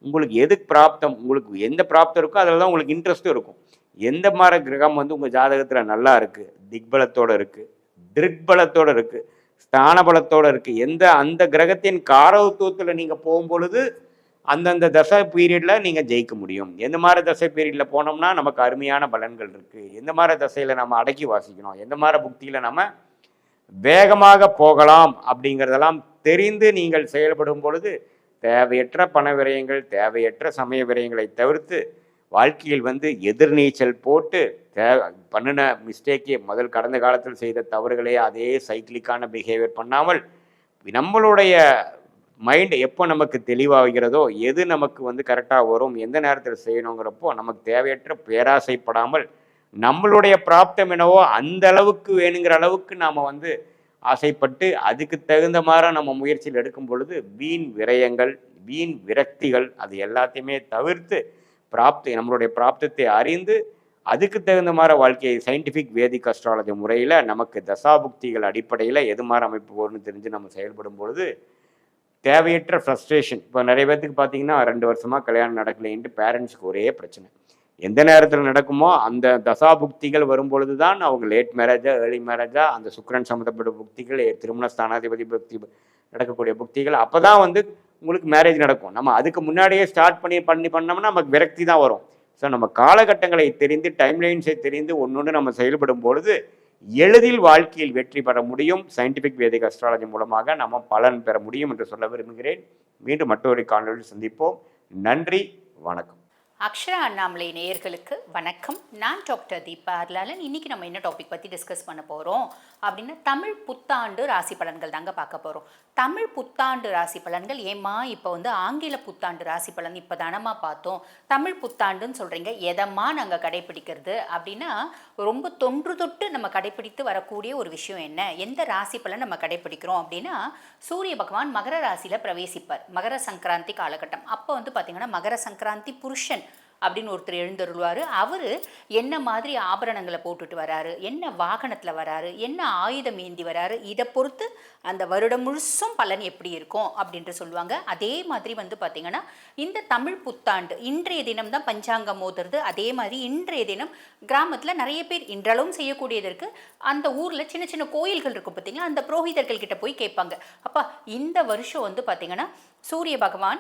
உங்களுக்கு எது பிராப்தம், உங்களுக்கு எந்த பிராப்தம் இருக்கோ அதில் தான் உங்களுக்கு இன்ட்ரெஸ்ட்டும் இருக்கும். எந்த மாதிரி கிரகம் வந்து உங்கள் ஜாதகத்தில் நல்லா இருக்குது, திக்பலத்தோடு இருக்குது, திருக்பலத்தோடு இருக்குது, ஸ்தான பலத்தோடு இருக்குது, அந்த கிரகத்தின் காரகத்துவத்தில் நீங்கள் போகும்பொழுது அந்தந்த தசை பீரியடில் நீங்கள் ஜெயிக்க முடியும். எந்த மாதிரி தசை பீரியடில் போனோம்னா நமக்கு அருமையான பலன்கள் இருக்குது, எந்த மாதிரி தசையில் நம்ம அடக்கி வாசிக்கணும், எந்த மாதிரி புக்தியில் நம்ம வேகமாக போகலாம் அப்படிங்கிறதெல்லாம் தெரிந்து நீங்கள் செயல்படும் பொழுது தேவையற்ற பண விரயங்கள், தேவையற்ற சமய விரயங்களை தவிர்த்து வாழ்க்கையில் வந்து எதிர்நீச்சல் போட்டு பண்ணின மிஸ்டேக்கே கடந்த காலத்தில் செய்த தவறுகளே அதே சைக்கிளிக்கான பிஹேவியர் பண்ணாமல் நம்மளுடைய மைண்ட் எப்போ நமக்கு தெளிவாகிறதோ எது நமக்கு வந்து கரெக்டாக வரும், எந்த நேரத்தில் செய்யணுங்கிறப்போ நமக்கு தேவையற்ற பேராசைப்படாமல் நம்மளுடைய பிராப்தம் என்னவோ அந்த அளவுக்கு வேணுங்கிற அளவுக்கு நாம் வந்து ஆசைப்பட்டு அதுக்கு தகுந்த மாதிரி நம்ம முயற்சியில் எடுக்கும் பொழுது வீண் விரயங்கள், வீண் விரக்திகள் அது எல்லாத்தையுமே தவிர்த்து நம்மளுடைய பிராப்தத்தை அறிந்து அதுக்கு தகுந்த மாதிரி வாழ்க்கையை சயின்டிஃபிக் வேதிக் அஸ்ட்ராலஜி முறையில் நமக்கு தசாபுக்திகள் அடிப்படையில் எது மாதிரி அமைப்பு வரும்னு தெரிஞ்சு நம்ம செயல்படும் பொழுது தேவையற்ற ஃப்ரஸ்ட்ரேஷன். இப்போ நிறைய பேர்த்துக்கு பார்த்தீங்கன்னா 2 வருஷமாக கல்யாணம் நடக்கலைன்ட்டு பேரண்ட்ஸுக்கு ஒரே பிரச்சனை. எந்த நேரத்தில் நடக்குமோ அந்த தசாபுக்திகள் வரும்பொழுது தான் அவங்க லேட் மேரேஜா ஏர்லி மேரேஜா அந்த சுக்கிரன் சம்மந்தப்பட்ட புக்திகள், திருமண ஸ்தானாதிபதி புக்தி நடக்கக்கூடிய புக்திகள், அப்போ தான் வந்து உங்களுக்கு மேரேஜ் நடக்கும். நம்ம அதுக்கு முன்னாடியே ஸ்டார்ட் பண்ணோம்னா நமக்கு விரக்தி தான் வரும். ஸோ நம்ம காலகட்டங்களை தெரிந்து டைம்லைன்ஸை தெரிந்து ஒன்று நம்ம செயல்படும் பொழுது எளிதில் வாழ்க்கையில் வெற்றி பெற முடியும். சயின்டிஃபிக் வேதிக் அஸ்ட்ராலஜி மூலமாக நம்ம பலன் பெற முடியும் என்று சொல்ல விரும்புகிறேன். மீண்டும் மற்றொரு காணொலியில் சந்திப்போம். நன்றி, வணக்கம். அக்ஷரா அண்ணாமலை நேயர்களுக்கு வணக்கம். நான் டாக்டர் தீபா அர்லாலன். இன்னைக்கு நம்ம என்ன டாபிக் பற்றி டிஸ்கஸ் பண்ண போகிறோம் அப்படின்னா தமிழ் புத்தாண்டு ராசி பலன்கள் தாங்க பார்க்க போகிறோம். தமிழ் புத்தாண்டு ராசி பலன்கள் ஏமா இப்போ வந்து ஆங்கில புத்தாண்டு ராசி பலன் இப்போ தானமா பார்த்தோம், தமிழ் புத்தாண்டுன்னு சொல்கிறீங்க, எதம்மா நாங்கள் கடைப்பிடிக்கிறது அப்படின்னா ரொம்ப தொன்று தொட்டு நம்ம கடைப்பிடித்து வரக்கூடிய ஒரு விஷயம் என்ன, எந்த ராசி பலன் நம்ம கடைப்பிடிக்கிறோம் அப்படின்னா சூரிய பகவான் மகர ராசியில் பிரவேசிப்பார். மகர சங்கராந்தி காலகட்டம். அப்போ வந்து பார்த்திங்கன்னா மகர சங்கராந்தி புருஷன் அப்படின்னு ஒருத்தர் எழுந்தருள்வார். அவர் என்ன மாதிரி ஆபரணங்களை போட்டுட்டு வராரு, என்ன வாகனத்தில் வராரு, என்ன ஆயுதம் ஏந்தி வராரு, இதை பொறுத்து அந்த வருடம் முழுசும் பலன் எப்படி இருக்கும் அப்படின்ட்டு சொல்லுவாங்க. அதே மாதிரி வந்து பார்த்திங்கன்னா இந்த தமிழ் புத்தாண்டு இன்றைய தினம் தான் பஞ்சாங்கம் மோதுறது. அதே மாதிரி இன்றைய தினம் கிராமத்தில் நிறைய பேர் இன்றளவும் செய்யக்கூடியது இருக்குது. அந்த ஊரில் சின்ன சின்ன கோயில்கள் இருக்கும் பார்த்திங்களா, அந்த புரோகிதர்கள் கிட்ட போய் கேட்பாங்க, அப்பா இந்த வருஷம் வந்து பார்த்திங்கன்னா சூரிய பகவான்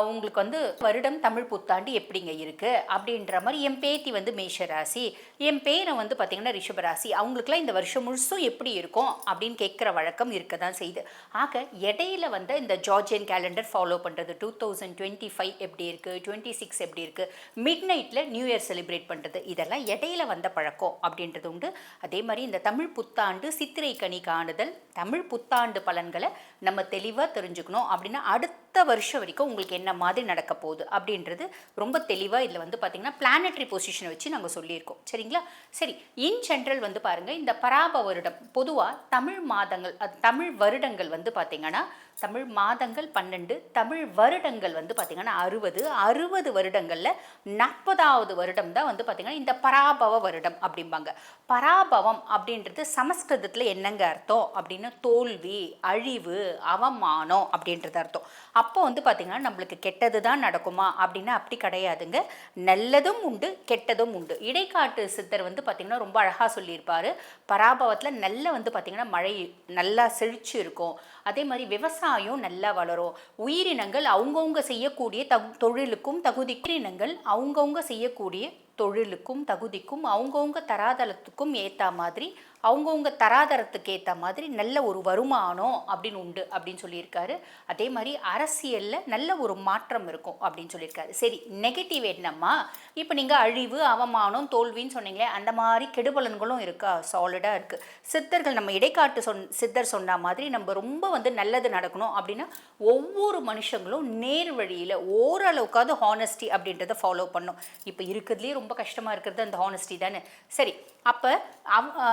உங்களுக்கு வந்து வருடம் தமிழ் புத்தாண்டு எப்படிங்க இருக்குது அப்படின்ற மாதிரி, என் பேத்தி வந்து மேஷ ராசி, என் பேரை வந்து பார்த்திங்கன்னா ரிஷபராசி, அவங்களுக்குலாம் இந்த வருஷம் முழுசும் எப்படி இருக்கும் அப்படின்னு கேட்குற வழக்கம் இருக்க தான் செய்யுது. ஆக இடையில வந்து இந்த ஜார்ஜியன் கேலண்டர் ஃபாலோ பண்ணுறது, 2025 எப்படி இருக்குது, 26 எப்படி இருக்குது, மிட் நைட்டில் நியூ இயர் செலிப்ரேட் பண்ணுறது, இதெல்லாம் இடையில வந்த பழக்கம் அப்படின்றது உண்டு. அதே மாதிரி இந்த தமிழ் புத்தாண்டு சித்திரை கனி காணுதல், தமிழ் புத்தாண்டு பலன்களை நம்ம தெளிவாக தெரிஞ்சுக்கணும். அப்படின்னா அடுத்த வருஷம் வரைக்கும் உங்களுக்கு என்ன மாதிரி நடக்க போகுது அப்படின்றது ரொம்ப தெளிவாக இதில் வந்து பார்த்திங்கன்னா பிளானட்டரி பொசிஷனை வச்சு நாங்கள் சொல்லியிருக்கோம். சரிங்களா? சரி, இன் ஜென்ரல் வந்து பாருங்கள், இந்த பராப வருடம் பொதுவாக தமிழ் மாதங்கள், தமிழ் வருடங்கள் வந்து பார்த்திங்கன்னா தமிழ் மாதங்கள் 12, தமிழ் வருடங்கள் வந்து பார்த்திங்கன்னா 60 வருடங்களில் 40வது வருடம் தான் வந்து பார்த்திங்கன்னா இந்த பராபவ வருடம் அப்படிம்பாங்க. பராபவம் அப்படின்றது சமஸ்கிருதத்தில் என்னங்க அர்த்தம் அப்படின்னா தோல்வி, அழிவு, அவமானம் அப்படின்றது அர்த்தம். அப்போ வந்து பார்த்திங்கன்னா நம்மளுக்கு கெட்டது தான் நடக்குமா அப்படின்னா அப்படி கிடையாதுங்க. நல்லதும் உண்டு, கெட்டதும் உண்டு. இடைக்காட்டு சித்தர் வந்து பார்த்திங்கன்னா ரொம்ப அழகாக சொல்லியிருப்பார். பராபவத்தில் நல்ல வந்து பார்த்திங்கன்னா மழை நல்லா செழிச்சு இருக்கும். அதே மாதிரி விவசாயம் நல்லா வளரும். உயிரினங்கள் அவங்கவுங்க செய்யக்கூடிய தொழிலுக்கும் தகுதியினங்கள் அவங்கவுங்க செய்யக்கூடிய தொழிலுக்கும் தகுதிக்கும் அவங்கவுங்க தராதளத்துக்கும் ஏற்ற மாதிரி அவங்கவுங்க தராதரத்துக்கு ஏற்ற மாதிரி நல்ல ஒரு வருமானம் அப்படின்னு உண்டு அப்படின்னு சொல்லியிருக்காரு. அதே மாதிரி அரசியலில் நல்ல ஒரு மாற்றம் இருக்கும் அப்படின்னு சொல்லியிருக்காரு. சரி, நெகட்டிவ் என்னம்மா? இப்போ நீங்கள் அழிவு, அவமானம், தோல்வின்னு சொன்னீங்களே, அந்த மாதிரி கெடுபலன்களும் இருக்கா? சாலிடாக இருக்குது. சித்தர்கள் நம்ம இடைக்காட்டு சித்தர் சொன்ன மாதிரி நம்ம ரொம்ப வந்து நல்லது நடக்கணும் அப்படின்னா ஒவ்வொரு மனுஷங்களும் நேர் வழியில் ஓரளவுக்காவது ஹானஸ்டி அப்படின்றத ஃபாலோ பண்ணும். இப்போ இருக்கிறதுலேயே ரொம்ப கஷ்டமாக இருக்கிறது அந்த ஹானஸ்டி தானே. சரி, அப்போ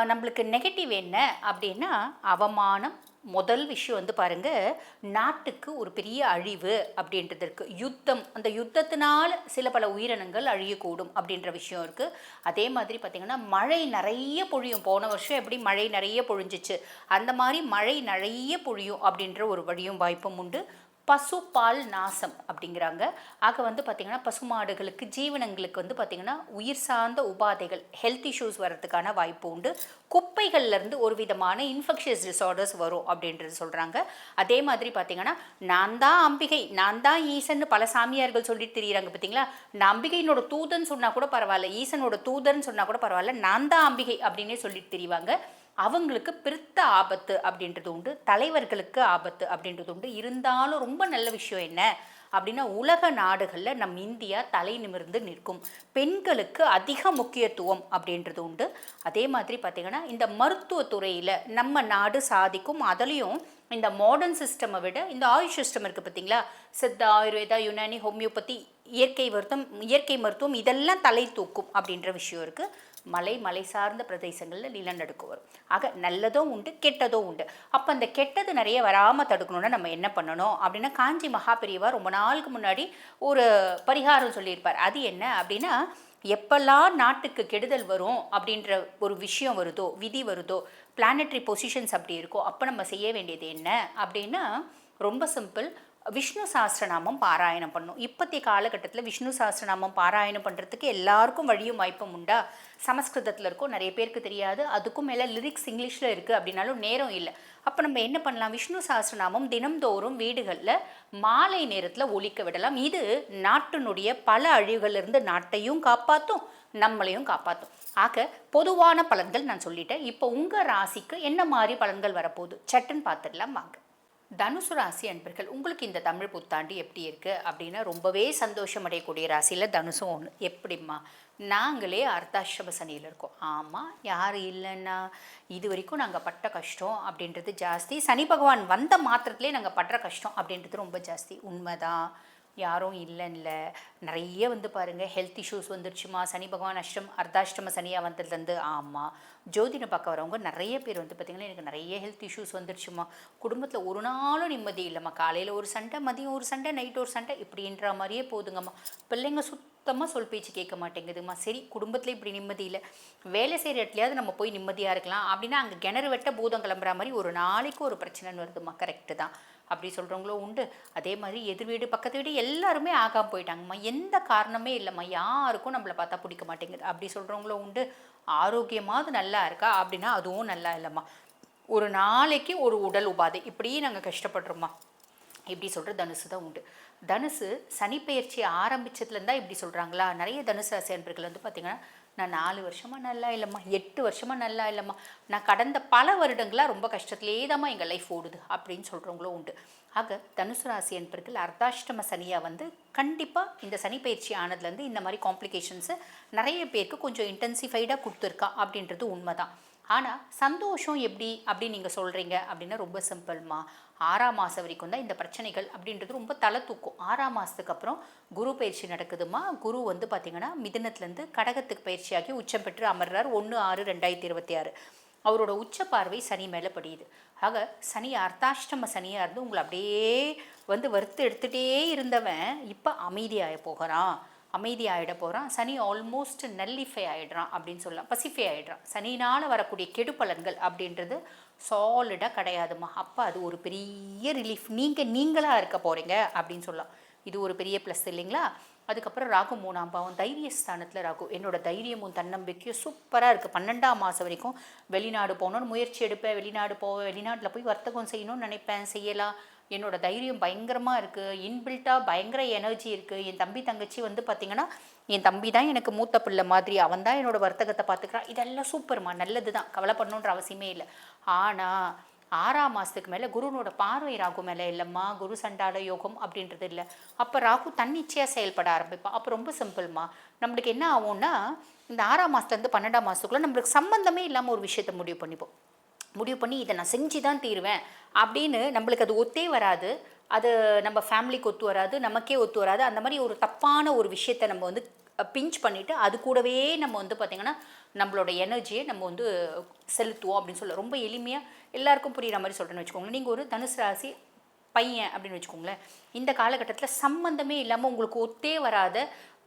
நம்மளுக்கு நெகட்டிவ் என்ன அப்படின்னா அவமானம். முதல் விஷயம் வந்து பாருங்க, நாட்டுக்கு ஒரு பெரிய அழிவு அப்படின்றது இருக்கு. யுத்தம், அந்த யுத்தத்தினால சில பல உயிரினங்கள் அழியக்கூடும் அப்படின்ற விஷயம் இருக்கு. அதே மாதிரி பார்த்தீங்கன்னா மழை நிறைய பொழியும். போன வருஷம் எப்படி மழை நிறைய பொழிஞ்சிச்சு, அந்த மாதிரி மழை நிறைய பொழியும் அப்படின்ற ஒரு வழியும் வாய்ப்பும் உண்டு. பசுப்பால் நாசம் அப்படிங்கிறாங்க. ஆக வந்து பார்த்திங்கன்னா பசுமாடுகளுக்கு, ஜீவனங்களுக்கு வந்து பார்த்திங்கன்னா உயிர் சார்ந்த உபாதைகள், ஹெல்த் இஷ்யூஸ் வர்றதுக்கான வாய்ப்பு உண்டு. குப்பைகள்லேருந்து ஒரு விதமான இன்ஃபெக்ஷியஸ் டிஸார்டர்ஸ் வரும் அப்படின்றது சொல்கிறாங்க. அதே மாதிரி பார்த்திங்கன்னா நான் தான் அம்பிகை, நான் தான் ஈசன் பல சாமியார்கள் சொல்லிட்டு தெரியுறாங்க பார்த்தீங்களா. நான் அம்பிகையினோட தூதன் சொன்னால் கூட பரவாயில்ல, ஈசனோட தூதர்னு சொன்னால் கூட பரவாயில்ல, நான் தான் அம்பிகை அப்படின்னே சொல்லிட்டு தெரிவாங்க. அவங்களுக்கு பிரித்த ஆபத்து அப்படின்றது உண்டு, தலைவர்களுக்கு ஆபத்து அப்படின்றது உண்டு. இருந்தாலும் ரொம்ப நல்ல விஷயம் என்ன அப்படின்னா உலக நாடுகளில் நம் இந்தியா தலை நிமிர்ந்து நிற்கும். பெண்களுக்கு அதிக முக்கியத்துவம் அப்படின்றது உண்டு. அதே மாதிரி பார்த்திங்கன்னா இந்த மருத்துவத்துறையில் நம்ம நாடு சாதிக்கும். அதுலேயும் இந்த மாடர்ன் சிஸ்டமை விட இந்த ஆயுஷ் சிஸ்டம் இருக்குது பார்த்தீங்களா, சித்தா, ஆயுர்வேதா, யுனானி, ஹோமியோபதி, இயற்கை மருத்துவம் இதெல்லாம் தலை தூக்கும் அப்படின்ற விஷயம் இருக்குது. மலை சார்ந்த பிரதேசங்களில் நிலநடுக்கு வரும். ஆக நல்லதும் உண்டு, கெட்டதும் உண்டு. அப்போ அந்த கெட்டது நிறைய வராமல் தடுக்கணும்னா நம்ம என்ன பண்ணணும் அப்படின்னா, காஞ்சி மகாபெரிவா ரொம்ப நாளுக்கு முன்னாடி ஒரு பரிகாரம் சொல்லியிருப்பார். அது என்ன அப்படின்னா, எப்பெல்லாம் நாட்டுக்கு கெடுதல் வரும் அப்படின்ற ஒரு விஷயம் வருதோ, விதி வருதோ, பிளானட்டரி பொசிஷன்ஸ் அப்படி இருக்கோ, அப்போ நம்ம செய்ய வேண்டியது என்ன அப்படின்னா ரொம்ப சிம்பிள், விஷ்ணு சாஸ்திரநாமம் பாராயணம் பண்ணும். இப்போதைய காலகட்டத்தில் விஷ்ணு சாஸ்திரநாமம் பாராயணம் பண்ணுறதுக்கு எல்லாருக்கும் வழியும் வாய்ப்பும் உண்டா? சமஸ்கிருதத்தில் இருக்கும், நிறைய பேருக்கு தெரியாது. அதுக்கும் மேலே லிரிக்ஸ் இங்கிலீஷில் இருக்குது அப்படின்னாலும் நேரம் இல்லை. அப்போ நம்ம என்ன பண்ணலாம், விஷ்ணு சாஸ்திரநாமம் தினம்தோறும் வீடுகளில் மாலை நேரத்தில் ஒலிக்க விடலாம். இது நாட்டினுடைய பல அழிவுகளிலிருந்து நாட்டையும் காப்பாற்றும், நம்மளையும் காப்பாற்றும். ஆக பொதுவான பலன்கள் நான் சொல்லிட்டேன். இப்போ உங்கள் ராசிக்கு என்ன மாதிரி பலன்கள் வரப்போகுது சட்டுன்னு பார்த்துடலாம் வாங்க. தனுசு ராசி அன்பர்கள், உங்களுக்கு இந்த தமிழ் புத்தாண்டு எப்படி இருக்குது அப்படின்னா ரொம்பவே சந்தோஷம் அடையக்கூடிய ராசியில் தனுசும் ஒன்று. எப்படிம்மா, நாங்களே அர்த்தாஷ்டம சனியில் இருக்கோம். ஆமாம், யார் இல்லைன்னா இது வரைக்கும் நாங்கள் பட்ட கஷ்டம் அப்படின்றது ஜாஸ்தி. சனி பகவான் வந்த மாத்திரத்துலேயே நாங்கள் படுற கஷ்டம் அப்படின்றது ரொம்ப ஜாஸ்தி. உண்மைதான், யாரும் இல்லைன்ல. நிறைய வந்து பாருங்கள் ஹெல்த் இஷ்யூஸ் வந்துருச்சுமா. சனி பகவான் அர்த்தாஷ்டம சனியாக வந்ததுலேருந்து. ஆமாம், ஜோதிடம் பார்க்க வரவங்க நிறைய பேர் வந்து பார்த்திங்கன்னா எனக்கு நிறைய ஹெல்த் இஷ்யூஸ் வந்துருச்சுமா, குடும்பத்தில் ஒரு நாளும் நிம்மதி இல்லைம்மா, காலையில் ஒரு சண்டை, மதியம் ஒரு சண்டை, நைட் ஒரு சண்டை, இப்படின்ற மாதிரியே போதுங்கம்மா. பிள்ளைங்க சுத்தமாக சொல் பேச்சு கேட்க மாட்டேங்குதுமா. சரி, குடும்பத்தில் இப்படி நிம்மதி இல்லை, வேலை செய்கிற இடத்துலையாவது நம்ம போய் நிம்மதியாக இருக்கலாம் அப்படின்னா அங்கே கிணறு வெட்ட பூதம் கிளம்புற மாதிரி ஒரு நாளைக்கு ஒரு பிரச்சனைன்னு வருதுமா. கரெக்டு தான், அப்படி சொல்கிறவங்களும் உண்டு. அதே மாதிரி எதிர் வீடு பக்கத்து வீடு எல்லாருமே ஆகாமல் போயிட்டாங்கம்மா, எந்த காரணமே இல்லைம்மா, யாருக்கும் நம்மளை பார்த்தா பிடிக்க மாட்டேங்குது அப்படி சொல்கிறவங்களும் உண்டு. ஆரோக்கியமாவது நல்லா இருக்கா அப்படின்னா அதுவும் நல்லா இல்லைம்மா, ஒரு நாளைக்கு ஒரு உடல் உபாதை, இப்படியே நாங்கள் கஷ்டப்படுறோம்மா, இப்படி சொல்கிற தனுசு தான் உண்டு. தனுசு சனிப்பெயர்ச்சி ஆரம்பித்ததுலேருந்தா இப்படி சொல்கிறாங்களா? நிறைய தனுசு ராசி அன்பர்கள் வந்து பார்த்திங்கன்னா நான் 4 வருஷமாக நல்லா இல்லைம்மா, 8 வருஷமாக நல்லா இல்லைம்மா, நான் கடந்த பல வருடங்களாக ரொம்ப கஷ்டத்துலேயே தாம்மா எங்கள் லைஃப் ஓடுது அப்படின்னு சொல்கிறவங்களும் உண்டு. ஆக தனுசு ராசி என்பர்கள் அர்த்தாஷ்டம சனியாக வந்து கண்டிப்பாக இந்த சனிப்பயிற்சி ஆனதுலேருந்து இந்த மாதிரி காம்ப்ளிகேஷன்ஸு நிறைய பேருக்கு கொஞ்சம் இன்டென்சிஃபைடாக கொடுத்துருக்கா அப்படின்றது உண்மைதான். ஆனால் சந்தோஷம் எப்படி அப்படின்னு நீங்கள் சொல்கிறீங்க அப்படின்னா ரொம்ப சிம்பிள்மா. 6ஆம் மாதம் வரைக்கும் தான் இந்த பிரச்சனைகள் அப்படின்றது ரொம்ப தலை தூக்கும். 6ஆம் மாதத்துக்கு அப்புறம் குரு பயிற்சி நடக்குதுமா. குரு வந்து பார்த்திங்கன்னா மிதுனத்துலேருந்து கடகத்துக்கு பயிற்சியாகி உச்சம் பெற்று அமர்றார் 1/6/2026. அவரோட உச்ச பார்வை சனி மேலே படியுது. ஆக சனி அர்த்தாஷ்டம சனியாக இருந்து உங்களை அப்படியே வந்து வறுத்து எடுத்துகிட்டே இருந்தவன் இப்போ அமைதியாக போகிறான். சனி ஆல்மோஸ்ட் நல்லிஃபை ஆகிடுறான் அப்படின்னு சொல்லலாம், பசிஃபை ஆகிடுறான். சனினால் வரக்கூடிய கெடுபலன்கள் அப்படின்றது சாலிடாக கிடையாதுமா. அப்போ அது ஒரு பெரிய ரிலீஃப், நீங்களாக இருக்க போகிறீங்க அப்படின்னு சொல்லலாம். இது ஒரு பெரிய ப்ளஸ் இல்லைங்களா? அதுக்கப்புறம் ராகு 3ஆம் பாவம், தைரியஸ்தானத்தில் ராகு. என்னோட தைரியமும் தன்னம்பிக்கையும் சூப்பராக இருக்குது. 12ஆம் மாதம் வரைக்கும் வெளிநாடு போகணுன்னு முயற்சி எடுப்பேன், வெளிநாடு போவேன், வெளிநாட்டில் போய் வர்த்தகம் செய்யணும்னு நினைப்பேன், செய்யலாம். என்னோட தைரியம் பயங்கரமாக இருக்குது, இன்பில்ட்டாக பயங்கர எனர்ஜி இருக்குது, என் தம்பி தங்கச்சி வந்து பார்த்திங்கன்னா என் தம்பி தான் எனக்கு மூத்த பிள்ளை மாதிரி, அவன் தான் என்னோடய வர்த்தகத்தை பார்த்துக்கிறான், இதெல்லாம் சூப்பர்மா, நல்லது தான், கவலைப்படணுன்ற அவசியமே இல்லை. ஆனால் 6ஆம் மாதத்துக்கு மேலே குருனோட பார்வை ராகு மேலே இல்லைம்மா, குரு சண்டால யோகம் அப்படின்றது இல்லை. அப்போ ராகு தன்னிச்சையாக செயல்பட ஆரம்பிப்பான். அப்போ ரொம்ப சிம்பிள்மா, நம்மளுக்கு என்ன ஆகும்னா இந்த 6ஆம் மாதத்துலேருந்து 12ஆம் மாதத்துக்குள்ளே நம்மளுக்கு சம்மந்தமே இல்லாமல் ஒரு விஷயத்தை முடிவு பண்ணி இதை நான் செஞ்சு தான் தீருவேன் அப்படின்னு நம்மளுக்கு அது ஒத்தே வராது, அது நம்ம ஃபேமிலிக்கு ஒத்து வராது, நமக்கே ஒத்து வராது. அந்த மாதிரி ஒரு தப்பான ஒரு விஷயத்தை நம்ம வந்து பிஞ்ச் பண்ணிவிட்டு அது கூடவே நம்ம வந்து பார்த்திங்கன்னா நம்மளோட எனர்ஜியை நம்ம வந்து செலுத்துவோம் அப்படின்னு சொல்ல ரொம்ப எளிமையாக எல்லாருக்கும் புரிகிற மாதிரி சொல்கிறேன்னு வச்சுக்கோங்களேன். நீங்கள் ஒரு தனுசு ராசி பையன் அப்படின்னு வச்சுக்கோங்களேன், இந்த காலகட்டத்தில் சம்மந்தமே இல்லாமல் உங்களுக்கு ஒத்தே வராத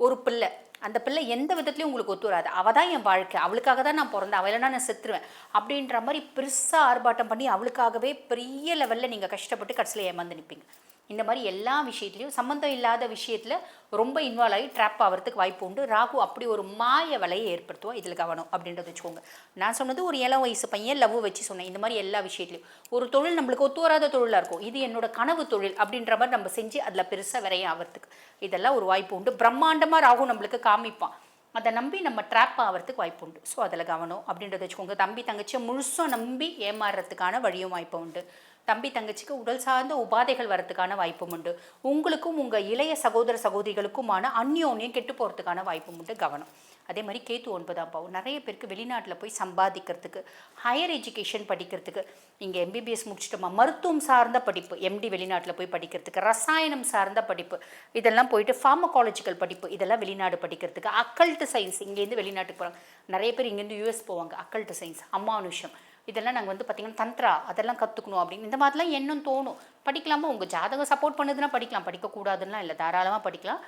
ஒரு பிள்ளை, அந்த பிள்ளை எந்த விதத்துலையும் உங்களுக்கு ஒத்து வராது, அவள் தான் என் வாழ்க்கை, அவளுக்காக தான் நான் பிறந்தேன், அவள் இல்லைனா நான் செத்துருவேன் அப்படின்ற மாதிரி பெருசாக ஆர்ப்பாட்டம் பண்ணி அவளுக்காகவே பெரிய லெவலில் நீங்கள் கஷ்டப்பட்டு கடைசியில் ஏமாந்து நிற்பீங்க. இந்த மாதிரி எல்லா விஷயத்துலையும் சம்மந்தம் இல்லாத விஷயத்தில் ரொம்ப இன்வால்வ் ஆகி ட்ராப் ஆகிறதுக்கு வாய்ப்பு உண்டு. ராகு அப்படி ஒரு மாய வலையை ஏற்படுத்துவோம், இதில் கவனம் அப்படின்றத வச்சுக்கோங்க. நான் சொன்னது ஒரு 7 வயசு பையன் லவ் வச்சு சொன்னேன். இந்த மாதிரி எல்லா விஷயத்துலையும் ஒரு தொழில் நம்மளுக்கு ஒத்து வராத தொழிலாக இருக்கும், இது என்னோட கனவு தொழில் அப்படின்ற மாதிரி நம்ம செஞ்சு அதில் பெருசாக விரைய ஆகிறதுக்கு இதெல்லாம் ஒரு வாய்ப்பு உண்டு. பிரம்மாண்டமாக ராகு நம்மளுக்கு காமிப்பான், அதை நம்பி நம்ம ட்ராப் ஆகிறதுக்கு வாய்ப்பு உண்டு. ஸோ அதில் கவனம் அப்படின்றத வச்சுக்கோங்க. தம்பி தங்கச்சியை முழுசாக நம்பி ஏமாறுறதுக்கான வழியும் வாய்ப்பு உண்டு. தம்பி தங்கச்சிக்கு உடல் சார்ந்த உபாதைகள் வரதுக்கான வாய்ப்பும் உண்டு. உங்களுக்கும் உங்கள் இளைய சகோதர சகோதரிகளுக்குமான அந்யோன்யம் கெட்டு போகிறதுக்கான வாய்ப்பும் உண்டு, கவனம். அதே மாதிரி கேத்து 9ஆம் பாவம் நிறைய பேருக்கு வெளிநாட்டில் போய் சம்பாதிக்கிறதுக்கு, ஹையர் எஜுகேஷன் படிக்கிறதுக்கு, இங்கே எம்பிபிஎஸ் முடிச்சிட்டோமா, மருத்துவம் சார்ந்த படிப்பு, எம்டி வெளிநாட்டில் போய் படிக்கிறதுக்கு, ரசாயனம் சார்ந்த படிப்பு, இதெல்லாம் போயிட்டு ஃபார்மகாலஜிக்கல் படிப்பு, இதெல்லாம் வெளிநாடு படிக்கிறதுக்கு, அக்கல்ட்டு சயின்ஸ் இங்கேருந்து வெளிநாட்டுக்கு போகிறாங்க நிறைய பேர், இங்கேருந்து யூஎஸ் போவாங்க, அக்கல்ட்டு சயின்ஸ், அமானுஷம், இதெல்லாம் நாங்கள் வந்து பார்த்திங்கன்னா தந்த்ரா அதெல்லாம் கற்றுக்கணும் அப்படின்னு இந்த மாதிரிலாம் எண்ணம் தோணும். படிக்கலாமா, உங்கள் ஜாதகம் சப்போர்ட் பண்ணுதுன்னா படிக்கலாம், படிக்கக்கூடாதுன்னா இல்லை, தாராளமாக படிக்கலாம்.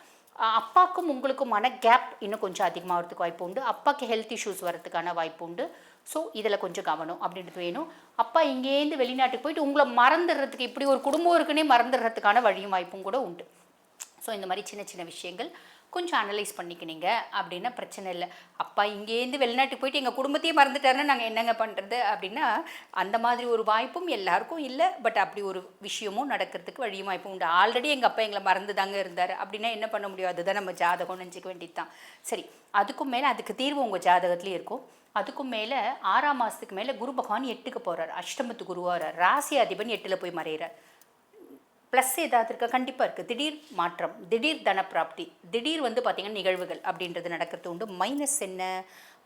அப்பாவுக்கும் உங்களுக்குமான கேப் இன்னும் கொஞ்சம் அதிகமாகிறதுக்கு வாய்ப்பு உண்டு. அப்பாவுக்கு ஹெல்த் இஷ்யூஸ் வரதுக்கான வாய்ப்பு உண்டு. ஸோ இதில் கொஞ்சம் கவனம் அப்படின்றது வேணும். அப்பா இங்கேருந்து வெளிநாட்டுக்கு போயிட்டு உங்களை மறந்துடுறதுக்கு, இப்படி ஒரு குடும்பம் இருக்குன்னே மறந்துடுறதுக்கான வழியும் வாய்ப்பும் கூட உண்டு. ஸோ இந்த மாதிரி சின்ன சின்ன விஷயங்கள் கொஞ்சம் அனலைஸ் பண்ணிக்கினீங்க அப்படின்னா பிரச்சனை இல்லை. அப்பா இங்கேருந்து வெளிநாட்டுக்கு போயிட்டு எங்கள் குடும்பத்தையே மறந்துட்டாருன்னா நாங்கள் என்னங்க பண்ணுறது அப்படின்னா அந்த மாதிரி ஒரு வாய்ப்பும் எல்லாருக்கும் இல்லை. பட் அப்படி ஒரு விஷயமும் நடக்கிறதுக்கு வழியும் வாய்ப்பும் உண்டு. ஆல்ரெடி எங்கள் அப்பா எங்களை மறந்து தாங்க இருந்தார் அப்படின்னா என்ன பண்ண முடியும், அதுதான் நம்ம ஜாதகம் நினச்சிக்க வேண்டியது தான். சரி, அதுக்கும் மேலே அதுக்கு தீர்வு உங்கள் ஜாதகத்துலேயே இருக்கும். அதுக்கும் மேலே 6ஆம் மாதத்துக்கு மேலே குரு பகவான் 8க்கு போகிறார், அஷ்டமத்து குருவார், ராசி அதிபன் 8ல் போய் மறைகிறார். ப்ளஸ் ஏதாவது இருக்கா? கண்டிப்பாக இருக்குது. திடீர் மாற்றம், திடீர் தன பிராப்தி, திடீர் வந்து பார்த்திங்கன்னா நிகழ்வுகள் அப்படின்றது நடக்கிறது உண்டு. மைனஸ் என்ன,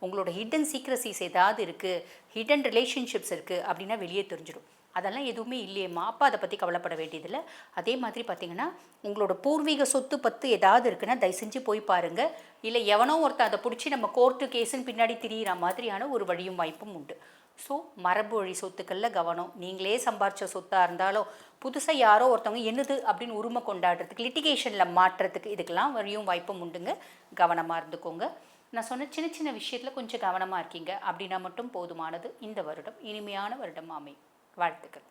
உங்களோட ஹிடன் சீக்ரஸிஸ் ஏதாவது இருக்குது, ஹிடன் ரிலேஷன்ஷிப்ஸ் இருக்குது அப்படின்னா வெளியே தெரிஞ்சிடும். அதெல்லாம் எதுவுமே இல்லையம்மா, அப்போ அதை பற்றி கவலைப்பட வேண்டியதில்லை. அதே மாதிரி பார்த்திங்கன்னா உங்களோட பூர்வீக சொத்து பத்து ஏதாவது இருக்குன்னா தயவு செஞ்சு போய் பாருங்கள். இல்லை எவனோ ஒருத்தர் அதை பிடிச்சி நம்ம கோர்ட்டு கேஸுன்னு பின்னாடி திரியிற மாதிரியான ஒரு வழியும் வாய்ப்பும் உண்டு. ஸோ மரபு வழி சொத்துக்களில் கவனம். நீங்களே சம்பாரித்த சொத்தாக இருந்தாலும் புதுசாக யாரோ ஒருத்தவங்க என்னது அப்படின்னு உரிமை கொண்டாடுறதுக்கு, லிட்டிகேஷனில் மாற்றுறதுக்கு, இதுக்கெல்லாம் வழியும் வாய்ப்பும் உண்டுங்க. கவனமாக இருந்துக்கோங்க. நான் சொன்ன சின்ன சின்ன விஷயத்தில் கொஞ்சம் கவனமாக இருக்கீங்க அப்படின்னா மட்டும் போதுமானது. இந்த வருடம் இனிமையான வருடம் அமையும். வாழ்த்துக்கள்.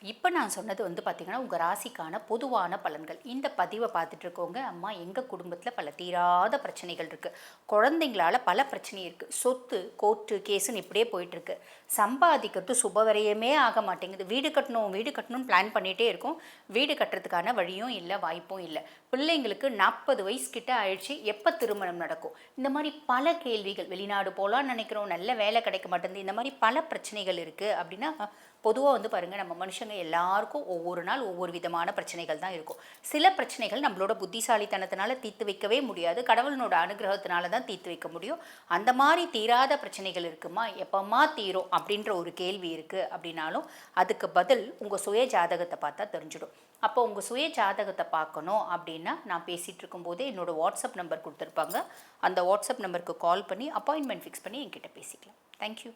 இப்போ நான் சொன்னது வந்து பார்த்திங்கன்னா உங்கள் ராசிக்கான பொதுவான பலன்கள். இந்த பதிவை பார்த்துட்டு இருக்கோங்க, அம்மா எங்கள் குடும்பத்தில் பல தீராத பிரச்சனைகள் இருக்குது, குழந்தைங்களால் பல பிரச்சனை இருக்குது, சொத்து கோர்ட்டு கேஸுன்னு இப்படியே போயிட்டுருக்கு, சம்பாதிக்கிறது சுபவரையுமே ஆக மாட்டேங்குது, வீடு கட்டணும்னு பிளான் பண்ணிகிட்டே இருக்கும், வீடு கட்டுறதுக்கான வழியும் இல்லை, வாய்ப்பும் இல்லை, பிள்ளைங்களுக்கு 40 வயசு கிட்ட ஆயிடுச்சு, எப்போ திருமணம் நடக்கும், இந்த மாதிரி பல கேள்விகள், வெளிநாடு போகலான்னு நினைக்கிறோம், நல்ல வேலை கிடைக்க மாட்டேங்குது, இந்த மாதிரி பல பிரச்சனைகள் இருக்குது அப்படின்னா பொதுவாக வந்து பாருங்கள், நம்ம மனுஷங்க எல்லாருக்கும் ஒவ்வொரு நாள் ஒவ்வொரு விதமான பிரச்சனைகள் தான் இருக்கும். சில பிரச்சனைகள் நம்மளோட புத்திசாலித்தனத்தினால தீர்த்து வைக்கவே முடியாது, கடவுளனோட அனுகிரகத்தினால தான் தீர்த்து வைக்க முடியும். அந்த மாதிரி தீராத பிரச்சனைகள் இருக்குமா, எப்பமா தீரும் அப்படின்ற ஒரு கேள்வி இருக்குது அப்படின்னாலும் அதுக்கு பதில் உங்கள் சுய ஜாதகத்தை பார்த்தா தெரிஞ்சிடும். அப்போ உங்கள் சுய ஜாதகத்தை பார்க்கணும் அப்படின்னா நான் பேசிகிட்டு இருக்கும்போதே என்னோடய வாட்ஸ்அப் நம்பர் கொடுத்துருப்பாங்க, அந்த வாட்ஸ்அப் நம்பருக்கு கால் பண்ணி அப்பாயின்மெண்ட் ஃபிக்ஸ் பண்ணி என்கிட்ட பேசிக்கலாம். தேங்க்யூ.